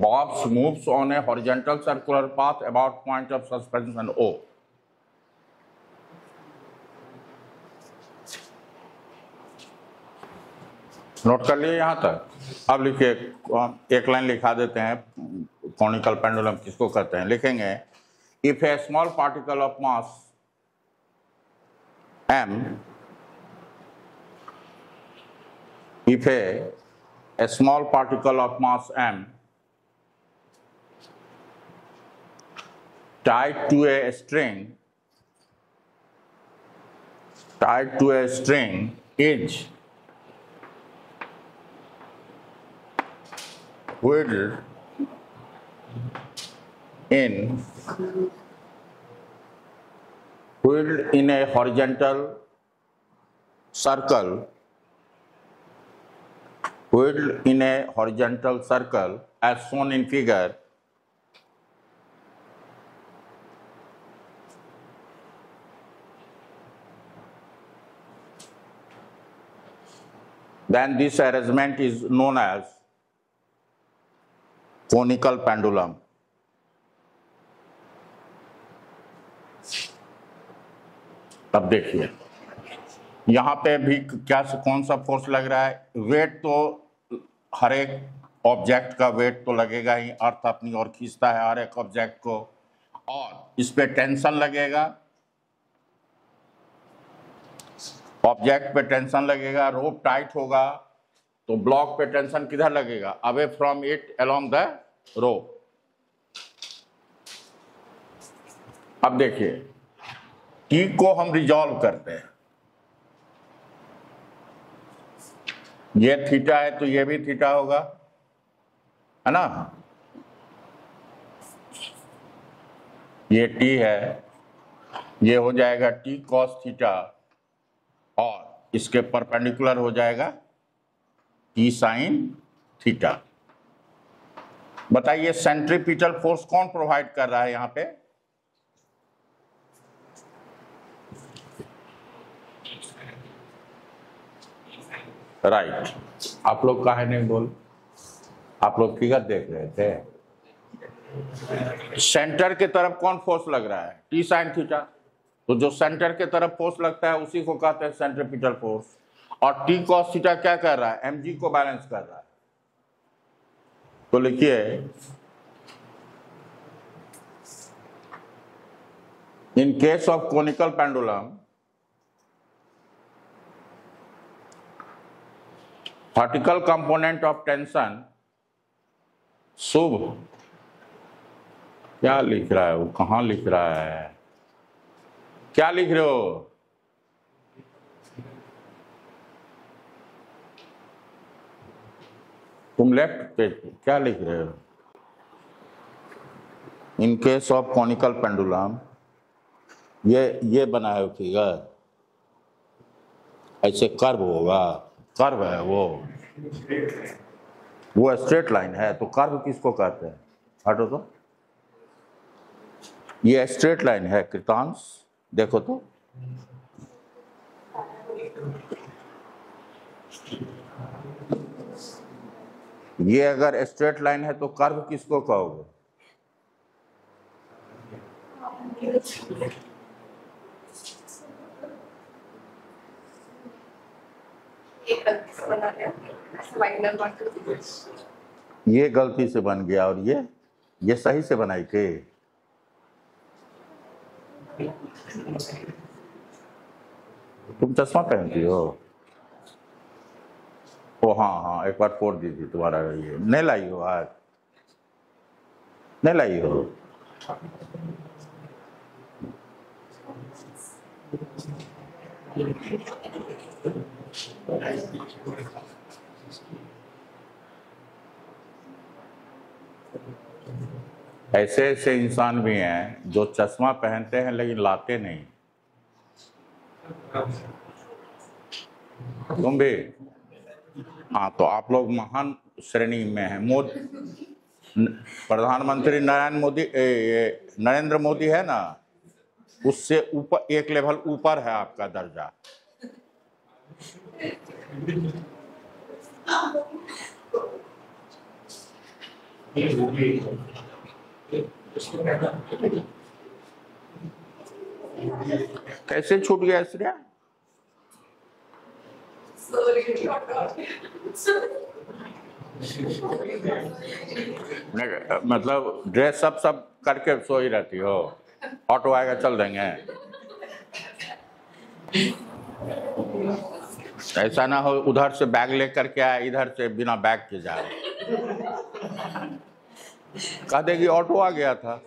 Speaker 1: Bobs moves on a horizontal circular path about point of suspension O. Note कर लिए यहां तक? अब लिखिए, एक लाइन लिखा देते हैं कॉनिकल पेंडुलम किसको कहते हैं। लिखेंगे if A small particle of mass m, if a small particle of mass m tied to a string is whirled in a horizontal circle filled in a horizontal circle as shown in figure, then this arrangement is known as conical pendulum. अब देखिए यहाँ पे भी क्या कौन सा फोर्स लग रहा है? वेट तो हर एक ऑब्जेक्ट का वेट तो लगेगा ही, अर्थ अपनी ओर खींचता है हर एक ऑब्जेक्ट को, और इस पे टेंशन लगेगा, ऑब्जेक्ट पे टेंशन लगेगा, रोप टाइट होगा तो ब्लॉक पे टेंशन किधर लगेगा? Away from it along the rope. अब देखिए टी को हम रिजॉल्व करते हैं, ये थीटा है तो ये भी थीटा होगा, है ना? ये टी है, ये हो जाएगा टी कॉस थीटा, और इसके परपेंडिकुलर हो जाएगा टी साइन थीटा। बताइए सेंट्रीपिटल फोर्स कौन प्रोवाइड कर रहा है यहाँ पे? राइट। आप लोग काहे नहीं बोल? आप लोग फिगर देख रहे थे। सेंटर के तरफ कौन फोर्स लग रहा है? T sign theta. तो जो सेंटर के तरफ फोर्स लगता है उसी को कहते हैं सेंट्रीपिटल फोर्स। और टी कॉस थीटा क्या कर रहा है? एमजी को बैलेंस कर रहा है। तो लिखिए in case of conical pendulum, vertical component of tension शुभ, क्या लिख रहा है वो? कहाँ लिख रहा है? क्या लिख रहे हो? तुम लेफ्ट पेज पे क्या लिख रहे हो? इन केस ऑफ कॉनिकल पेंडुलम, ये बना है फिगर, ऐसे कर्व होगा, कर्व है वो स्ट्रेट लाइन है, तो कर्व किसको कहते हैं? हटो तो, ये स्ट्रेट लाइन है कृतांश, देखो तो, ये अगर स्ट्रेट लाइन है तो कर्व किसको कहोगे? ये गलती से बन गया और ये सही से बनाई थे। तुम चश्मा पहनती हो? ओ हाँ, एक बार फोड़ दी थी तुम्हारा, ये नहीं लाई हो आज? नहीं लाई हो? ऐसे ऐसे इंसान भी हैं जो चश्मा पहनते हैं लेकिन लाते नहीं। तुम भी? हाँ, तो आप लोग महान श्रेणी में हैं। प्रधानमंत्री नरेंद्र मोदी है ना, उससे ऊपर एक लेवल ऊपर है आपका दर्जा। कैसे छूट गया श्रेया? मतलब ड्रेस सब करके सो ही रहती हो? ऑटो आएगा चल देंगे? ऐसा ना हो उधर से बैग लेकर के आए, इधर से बिना बैग के जाए, कह देगी ऑटो आ गया था।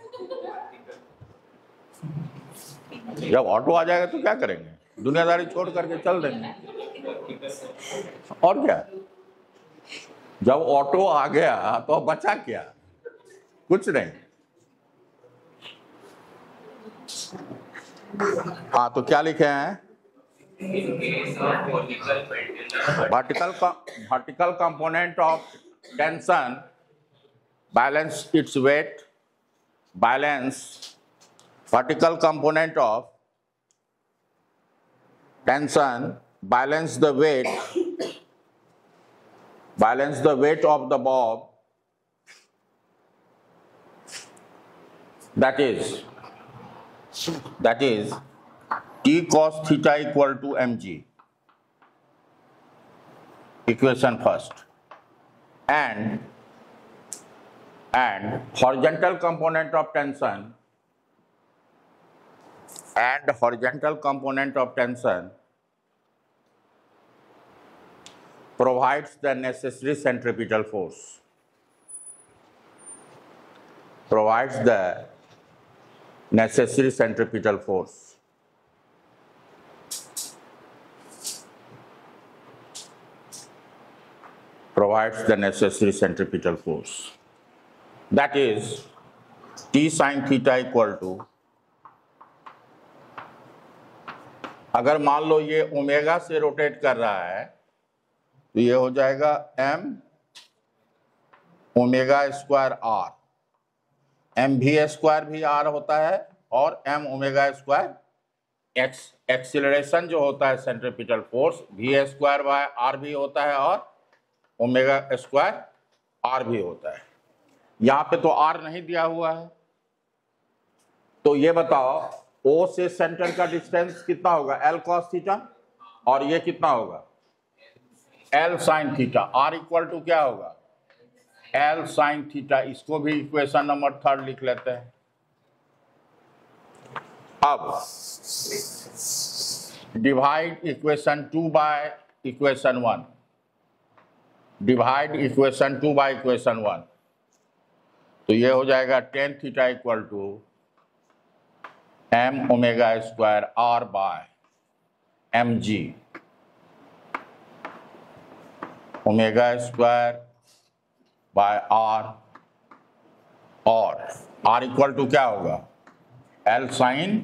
Speaker 1: जब ऑटो आ जाएगा तो क्या करेंगे? दुनियादारी छोड़ करके चल देंगे, और क्या। जब ऑटो आ गया तो बचा क्या? कुछ नहीं। हाँ, तो क्या लिखे हैं?
Speaker 2: In case of conical pendulum,
Speaker 1: vertical component of tension balance its weight, vertical component of tension balance the weight of the bob, that is T cos theta equal to mg, equation first, and horizontal component of tension provides the necessary centripetal force. Provides the necessary centripetal force. That is T sin theta equal to, अगर मान लो ये ओमेगा से रोटेट कर रहा है तो ये हो जाएगा m omega square r, m भी स्क्वायर भी r होता है और m ओमेगा स्क्वायर एक्सीलरेशन जो होता है centripetal force v square by r भी होता है और ओमेगा स्क्वायर r भी होता है। यहाँ पे तो r नहीं दिया हुआ है, तो ये बताओ O से सेंटर का डिस्टेंस कितना होगा, L cos थीटा, और ये कितना होगा L sin theta. R equal to क्या होगा L sin थीटा। इसको भी इक्वेशन नंबर 3 लिख लेते हैं। अब डिवाइड इक्वेशन 2 बाय इक्वेशन 1, तो ये हो जाएगा tan theta equal to m omega square r by mg, omega square by r, और r इक्वल टू क्या होगा L साइन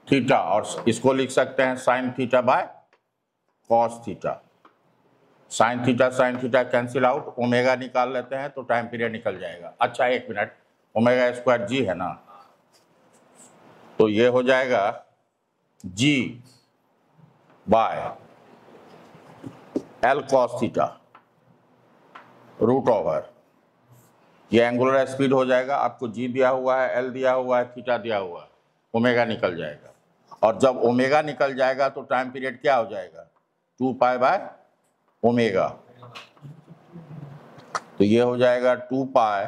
Speaker 1: थीटा, और इसको लिख सकते हैं sine theta by cos theta. Sine theta cancel out, omega निकाल लेते हैं तो टाइम पीरियड निकल जाएगा। अच्छा एक मिनट, ओमेगा स्क्वायर जी है ना, तो ये हो जाएगा G by L cos theta root over, ये एंगुलर स्पीड हो जाएगा। आपको जी दिया हुआ है, L दिया हुआ है, थीटा दिया हुआ है, ओमेगा निकल जाएगा। और जब ओमेगा निकल जाएगा तो टाइम पीरियड क्या हो जाएगा 2 पाई बाय ओमेगा, तो ये हो जाएगा 2 पाई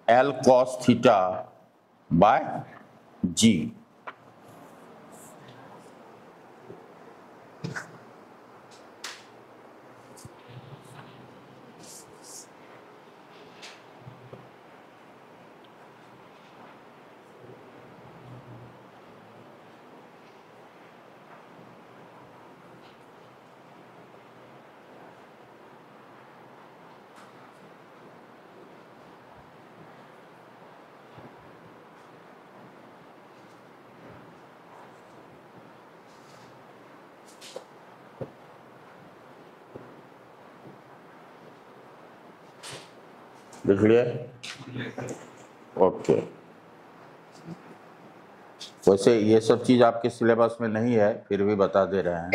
Speaker 1: L cos थीटा बाय जी। लिख लिए? ओके। वैसे ये सब चीज आपके सिलेबस में नहीं है, फिर भी बता दे रहे हैं।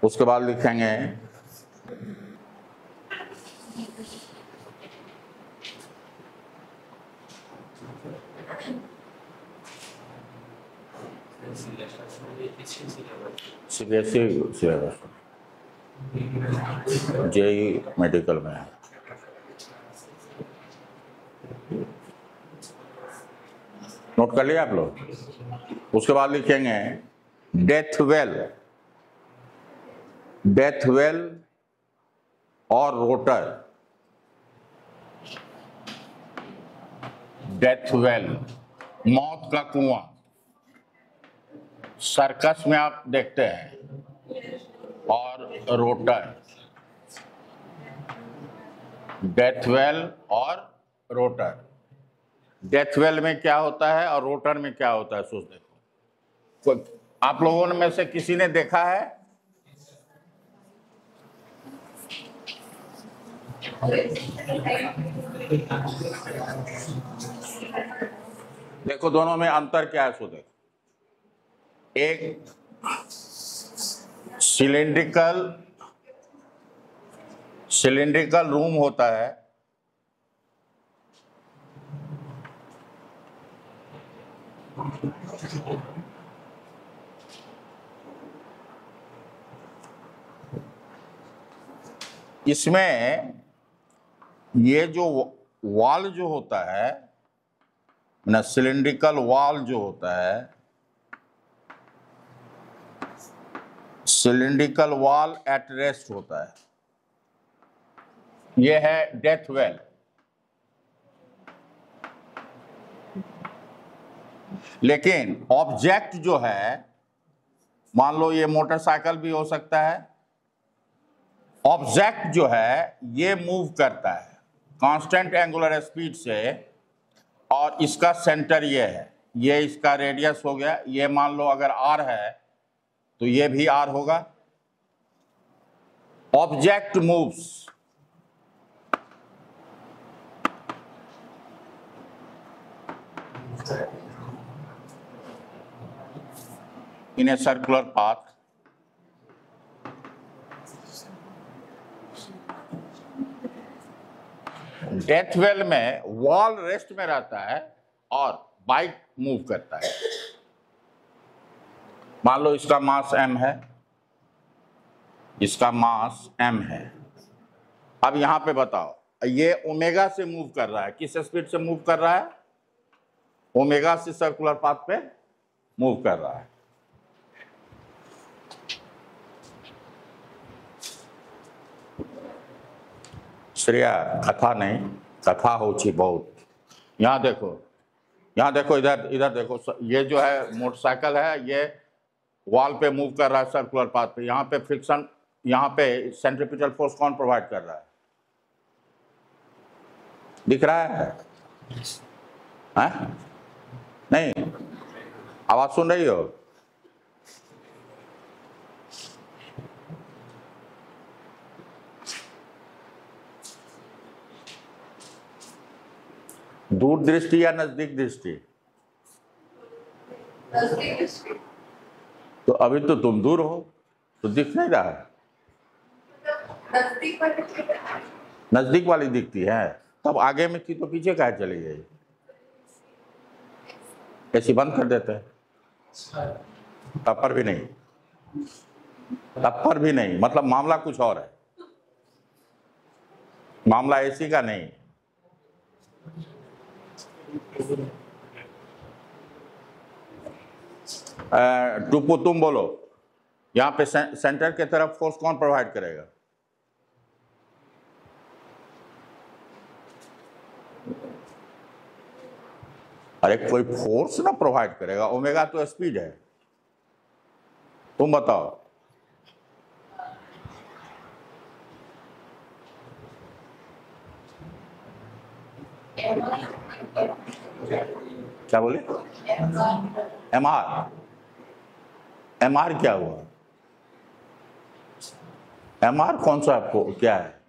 Speaker 1: उसके बाद लिखेंगे सिलेबस जेई मेडिकल में है। नोट कर लिया आप लोग? उसके बाद लिखेंगे डेथ वेल और रोटर। डेथ वेल मौत का कुआं, सर्कस में आप देखते हैं, और रोटर, डेथ वेल और रोटर। डेथ वेल में क्या होता है और रोटर में क्या होता है, सोच देखो। आप लोगों में से किसी ने देखा है? देखो दोनों में अंतर क्या है, सो देखो। एक सिलिंड्रिकल रूम होता है, इसमें ये जो वॉल जो होता है ना, सिलिंड्रिकल वॉल जो होता है, सिलिंड्रिकल वॉल एट रेस्ट होता है, ये है डेथ वेल। लेकिन ऑब्जेक्ट जो है, मान लो ये मोटरसाइकिल भी हो सकता है, ऑब्जेक्ट जो है ये मूव करता है कांस्टेंट एंगुलर स्पीड से, और इसका सेंटर ये है, ये इसका रेडियस हो गया। ये मान लो अगर r है तो ये भी r होगा। Object moves in a circular path. Death well में वॉल रेस्ट में रहता है और बाइक मूव करता है। मान लो इसका मास m है, इसका मास m है। अब यहां पे बताओ, ये ओमेगा से मूव कर रहा है, किस स्पीड से मूव कर रहा है? ओमेगा से सर्कुलर पाथ पे मूव कर रहा है। श्रेया कथा नहीं, कथा होची बहुत। यहाँ देखो, इधर देखो, ये जो है मोटरसाइकिल है, ये वॉल पे मूव कर रहा है सर्कुलर पाथ पे। यहाँ पे फ्रिक्शन, यहाँ पे सेंट्रीपिटल फोर्स कौन प्रोवाइड कर रहा है? दिख रहा है? नहीं, आवाज सुन रही हो? दूर दृष्टि या नजदीक दृष्टि? तो अभी तो तुम दूर हो तो दिख नहीं रहा है। नजदीक वाली दिखती है, तब आगे में थी तो पीछे कहाँ चली गई? ऐसी बंद कर देते हैं। तब पर भी नहीं, मतलब मामला कुछ और है, मामला एसी का नहीं। टूपू तुम बोलो, यहाँ पे सेंटर के तरफ फोर्स कौन प्रोवाइड करेगा? अरे कोई फोर्स ना प्रोवाइड करेगा, ओमेगा तो स्पीड है। तुम बताओ। क्या बोले? एमआर क्या हुआ? एमआर कौन सा आपको क्या है?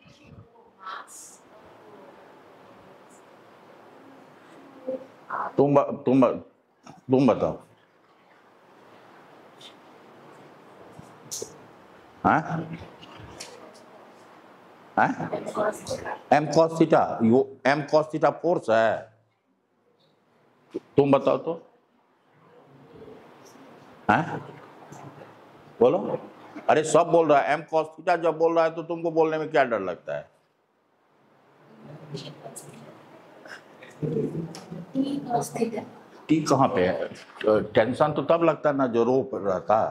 Speaker 1: तुम बताओ। M cos theta, M cos theta force है। तुम बताओ तो। बोलो। अरे सब बोल रहा है, एम कॉस थीटा जब बोल रहा है तो तुमको बोलने में क्या डर लगता है? टी कहाँ पे है? टेंशन तो तब लगता है ना जो रो पर रहता है।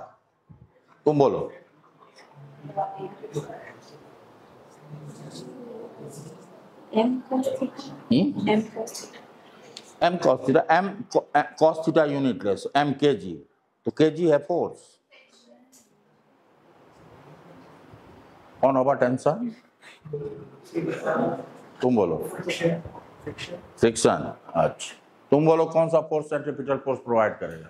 Speaker 1: तुम बोलो।
Speaker 3: M cos
Speaker 1: theta, M cos theta unitless, M kg, तो केजी है फोर्स। On over tension. तुम बोलो। फ्रिक्शन। अच्छा, तुम बोलो कौन सा फोर्स सेंट्रीपिटल फोर्स प्रोवाइड करेगा?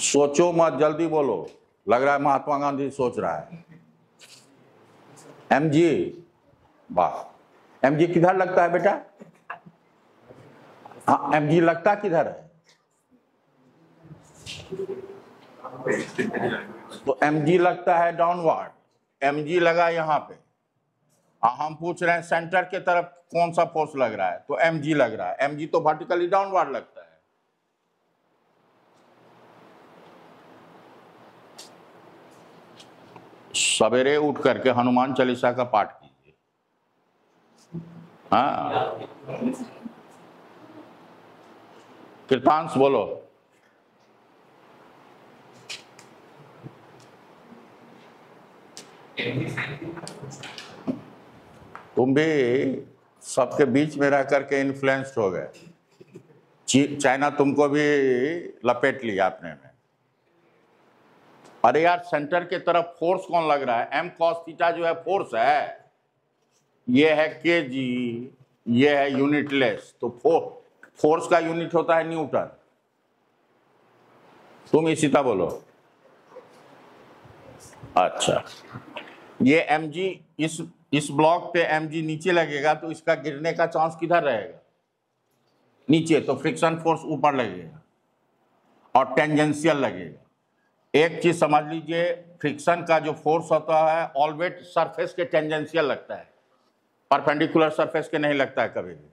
Speaker 1: सोचो मत, जल्दी बोलो। लग रहा है महात्मा गांधी सोच रहा है। एमजी, वाह। एमजी किधर लगता है बेटा? हाँ, एमजी लगता किधर है? तो एमजी लगता है डाउनवर्ड, एमजी लगा यहाँ पे। हम पूछ रहे हैं सेंटर के तरफ कौन सा फोर्स लग रहा है, तो एमजी लग रहा है। एमजी तो वर्टिकली डाउनवर्ड लगता है। सवेरे उठ करके हनुमान चालीसा का पाठ कीजिए। हाँ, कृतांश बोलो। तुम भी सबके बीच में रह करके इन्फ्लुएंस्ड हो गए। चाइना तुमको भी लपेट लिया अपने में। अरे यार, सेंटर के तरफ फोर्स कौन लग रहा है? एम कॉस थीटा जो है फोर्स है, ये है के जी, ये है यूनिटलेस। तो फोर्स का यूनिट होता है न्यूटन। तुम इसीता बोलो। अच्छा, ये mg इस ब्लॉक पे mg नीचे लगेगा तो इसका गिरने का चांस किधर रहेगा? नीचे। तो फ्रिक्शन फोर्स ऊपर लगेगा और टेंजेंशियल लगेगा। एक चीज समझ लीजिए, फ्रिक्शन का जो फोर्स होता है ऑलवेज सरफेस के टेंजेंशियल लगता है, परपेंडिकुलर सरफेस के नहीं लगता है कभी भी।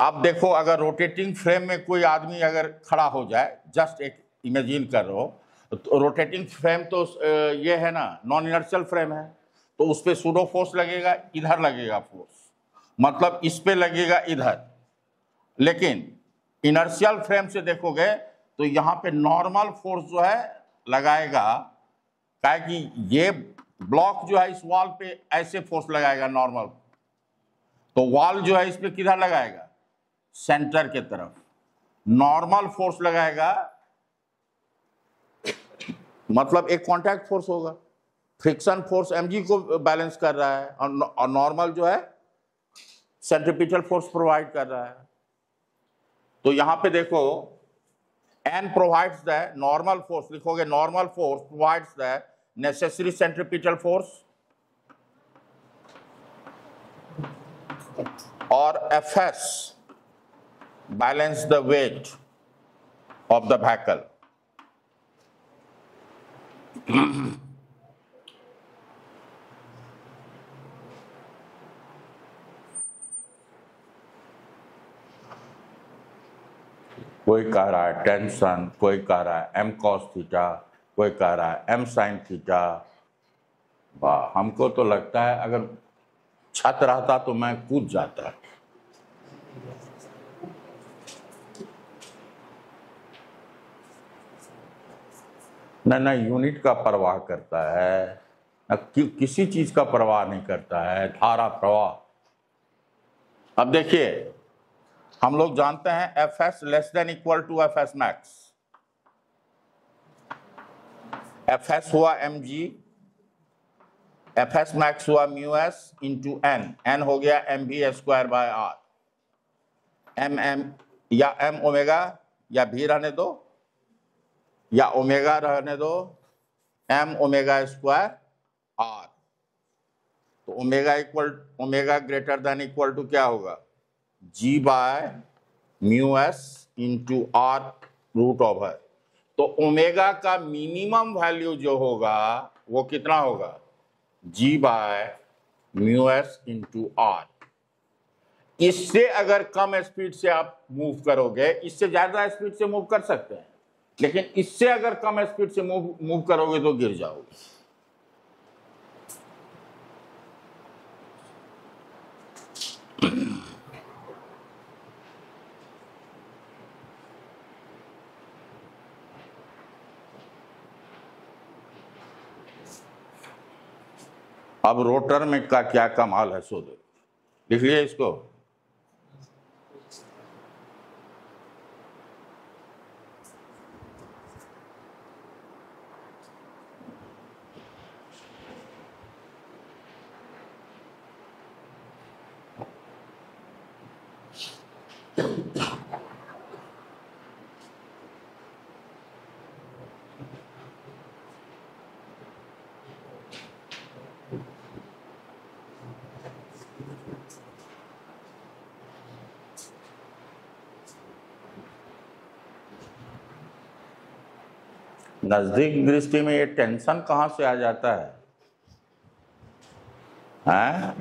Speaker 1: अब देखो, अगर रोटेटिंग फ्रेम में कोई आदमी अगर खड़ा हो जाए, जस्ट एक इमेजिन कर रहे हो, तो रोटेटिंग फ्रेम तो ये है ना, नॉन इनर्शियल फ्रेम है, तो उस पर सूडो फोर्स लगेगा, इधर लगेगा फोर्स, मतलब इस पे लगेगा इधर। लेकिन इनर्शियल फ्रेम से देखोगे तो यहाँ पे नॉर्मल फोर्स जो है लगाएगा, क्या कि ये ब्लॉक जो है इस वॉल पे ऐसे फोर्स लगाएगा नॉर्मल, तो वॉल जो है इस पे किधर लगाएगा? सेंटर के तरफ। नॉर्मल फोर्स लगाएगा, मतलब एक कांटेक्ट फोर्स होगा। फ्रिक्शन फोर्स mg को बैलेंस कर रहा है और नॉर्मल जो है सेंट्रीपिटल फोर्स प्रोवाइड कर रहा है। तो यहां पे देखो, n provides the normal force, लिखोगे normal force provides the necessary centripetal force, और fs balance the weight of the vehicle. कोई कह रहा है टेंशन, कोई कह रहा है m cos थीटा, कोई कह रहा है m sin थीटा। वाह, हमको तो लगता है अगर छत रहता तो मैं कूद जाता। न यूनिट का परवाह करता है, न किसी चीज का परवाह नहीं करता है, धारा प्रवाह। अब देखिए, हम लोग जानते हैं Fs less than equal to Fs max. Fs हुआ mg, Fs मैक्स हुआ μs इंटू n, n हो गया mv square by r। m या m ओमेगा या v रहने दो या ओमेगा रहने दो, m ओमेगा स्क्वायर r। तो omega greater than equal to क्या होगा? g by mu S into R root over. तो ओमेगा का मिनिमम वैल्यू जो होगा वो कितना होगा? g by mu S into R. इससे अगर कम स्पीड से आप मूव करोगे, इससे ज्यादा स्पीड से मूव कर सकते हैं, लेकिन इससे अगर कम स्पीड से मूव करोगे तो गिर जाओगे। अब रोटर में का क्या कमाल है सो दो, लिख लिया इसको। नजदीक दृष्टि में ये टेंशन कहां से आ जाता है? हैं?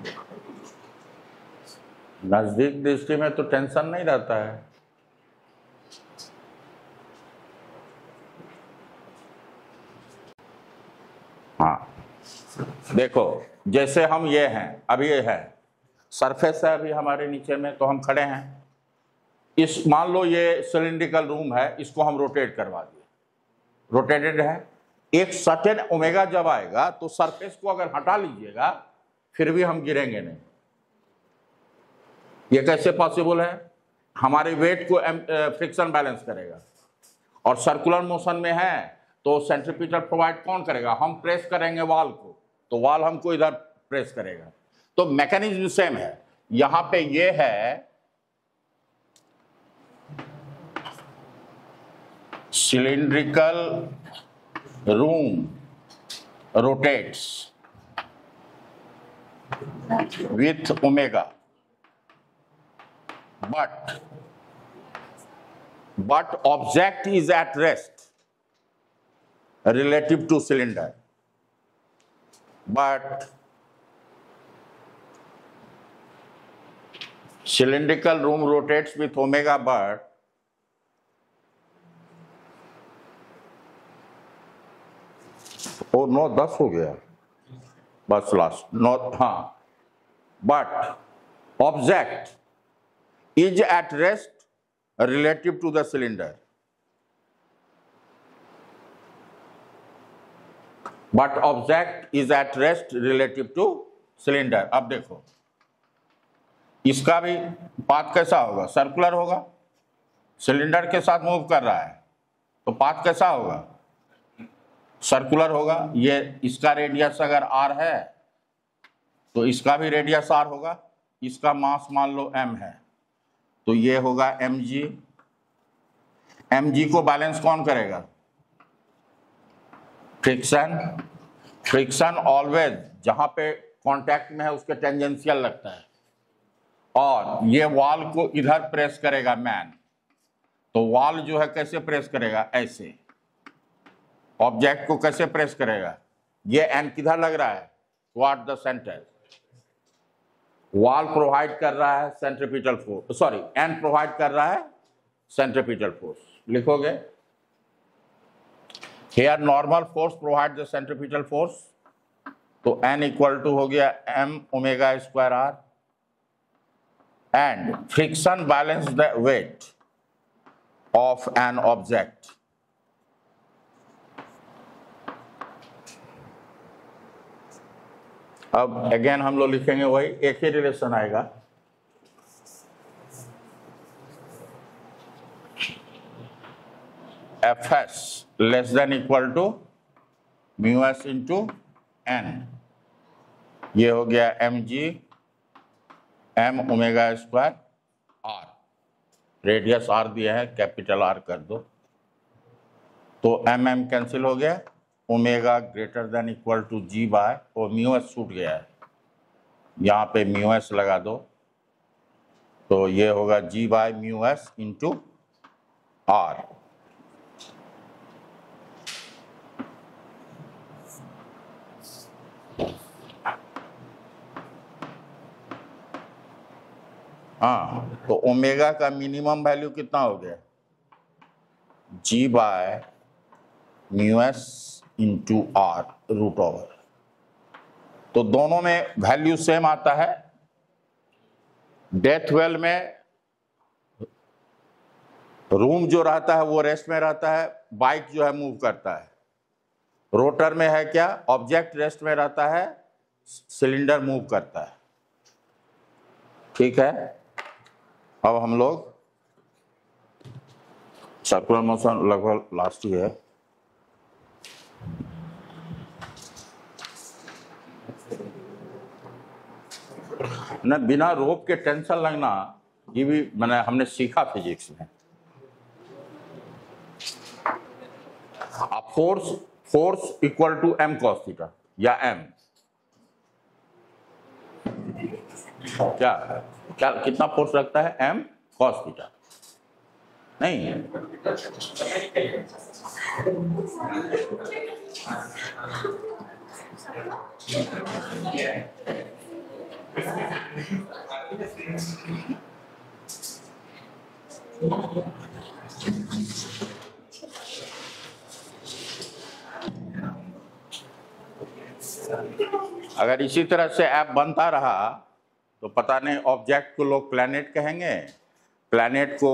Speaker 1: नजदीक दृष्टि में तो टेंशन नहीं रहता है। हाँ, देखो जैसे हम ये हैं, अभी ये है सरफेस है अभी हमारे नीचे में, तो हम खड़े हैं। इस मान लो ये सिलिंड्रिकल रूम है, इसको हम रोटेट करवा दिए, रोटेटेड है। एक सर्टेन ओमेगा जब आएगा तो सरफेस को अगर हटा लीजिएगा फिर भी हम गिरेंगे नहीं। ये कैसे पॉसिबल है? हमारे वेट को फ्रिक्शन बैलेंस करेगा, और सर्कुलर मोशन में है तो सेंट्रीपिटल प्रोवाइड कौन करेगा? हम प्रेस करेंगे वॉल को, तो वॉल हमको इधर प्रेस करेगा। तो मैकेनिज्म सेम है। यहां पे ये है cylindrical room rotates with omega, but object is at rest relative to cylinder. But cylindrical room rotates with omega, but ओ 9-10 हो गया बस लास्ट 9। हाँ, but object is at rest relative to the cylinder, but object is at rest relative to cylinder. अब देखो इसका भी पाथ कैसा होगा? सर्कुलर होगा, सिलेंडर के साथ मूव कर रहा है तो पाथ कैसा होगा? सर्कुलर होगा। ये इसका रेडियस अगर r है तो इसका भी रेडियस r होगा। इसका मास मान लो m है तो ये होगा mg। mg को बैलेंस कौन करेगा? फ्रिक्शन। फ्रिक्शन ऑलवेज जहां पे कांटेक्ट में है उसके टेंजेंशियल लगता है, और ये वॉल को इधर प्रेस करेगा मैन, तो वॉल जो है कैसे प्रेस करेगा? ऐसे। ऑब्जेक्ट को कैसे प्रेस करेगा? ये एन किधर लग रहा है? Toward the centre. Wall provide कर रहा है centripetal force, sorry N provide कर रहा है सेंट्रीपिटल फोर्स। लिखोगे here normal force provide the centripetal force, तो एन इक्वल टू हो गया m omega square r, and friction balance the weight of an object. अब अगेन हम लोग लिखेंगे वही, एक ही रिलेशन आएगा। Fs less than equal to mu S into N. ये हो गया mg m omega square r। Radius r दिया है, कैपिटल R कर दो, तो mm कैंसिल हो गया। Omega greater than equal to g by, और म्यू एस छूट गया है, यहाँ पे म्यू एस लगा दो, तो ये होगा g by mu S into r। हाँ, तो ओमेगा का मिनिमम वैल्यू कितना हो गया? g by mu S into R root over. तो दोनों में वैल्यू सेम आता है। डेथ वेल में रूम जो रहता है वो रेस्ट में रहता है, बाइक जो है मूव करता है। रोटर में है क्या? ऑब्जेक्ट रेस्ट में रहता है, सिलेंडर मूव करता है। ठीक है, अब हम लोग सर्कुलर मोशन लगभग लास्ट ही है। न बिना रोप के टेंशन लगना, ये भी मैंने हमने सीखा फिजिक्स में। Force equal to m cos theta, या m क्या क्या कितना फोर्स लगता है? m cos theta. नहीं, अगर इसी तरह से ऐप बनता रहा तो पता नहीं ऑब्जेक्ट को लोग प्लैनेट कहेंगे, प्लैनेट को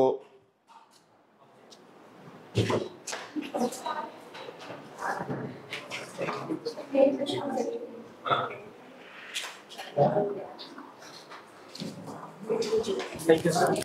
Speaker 4: Thank you, sir.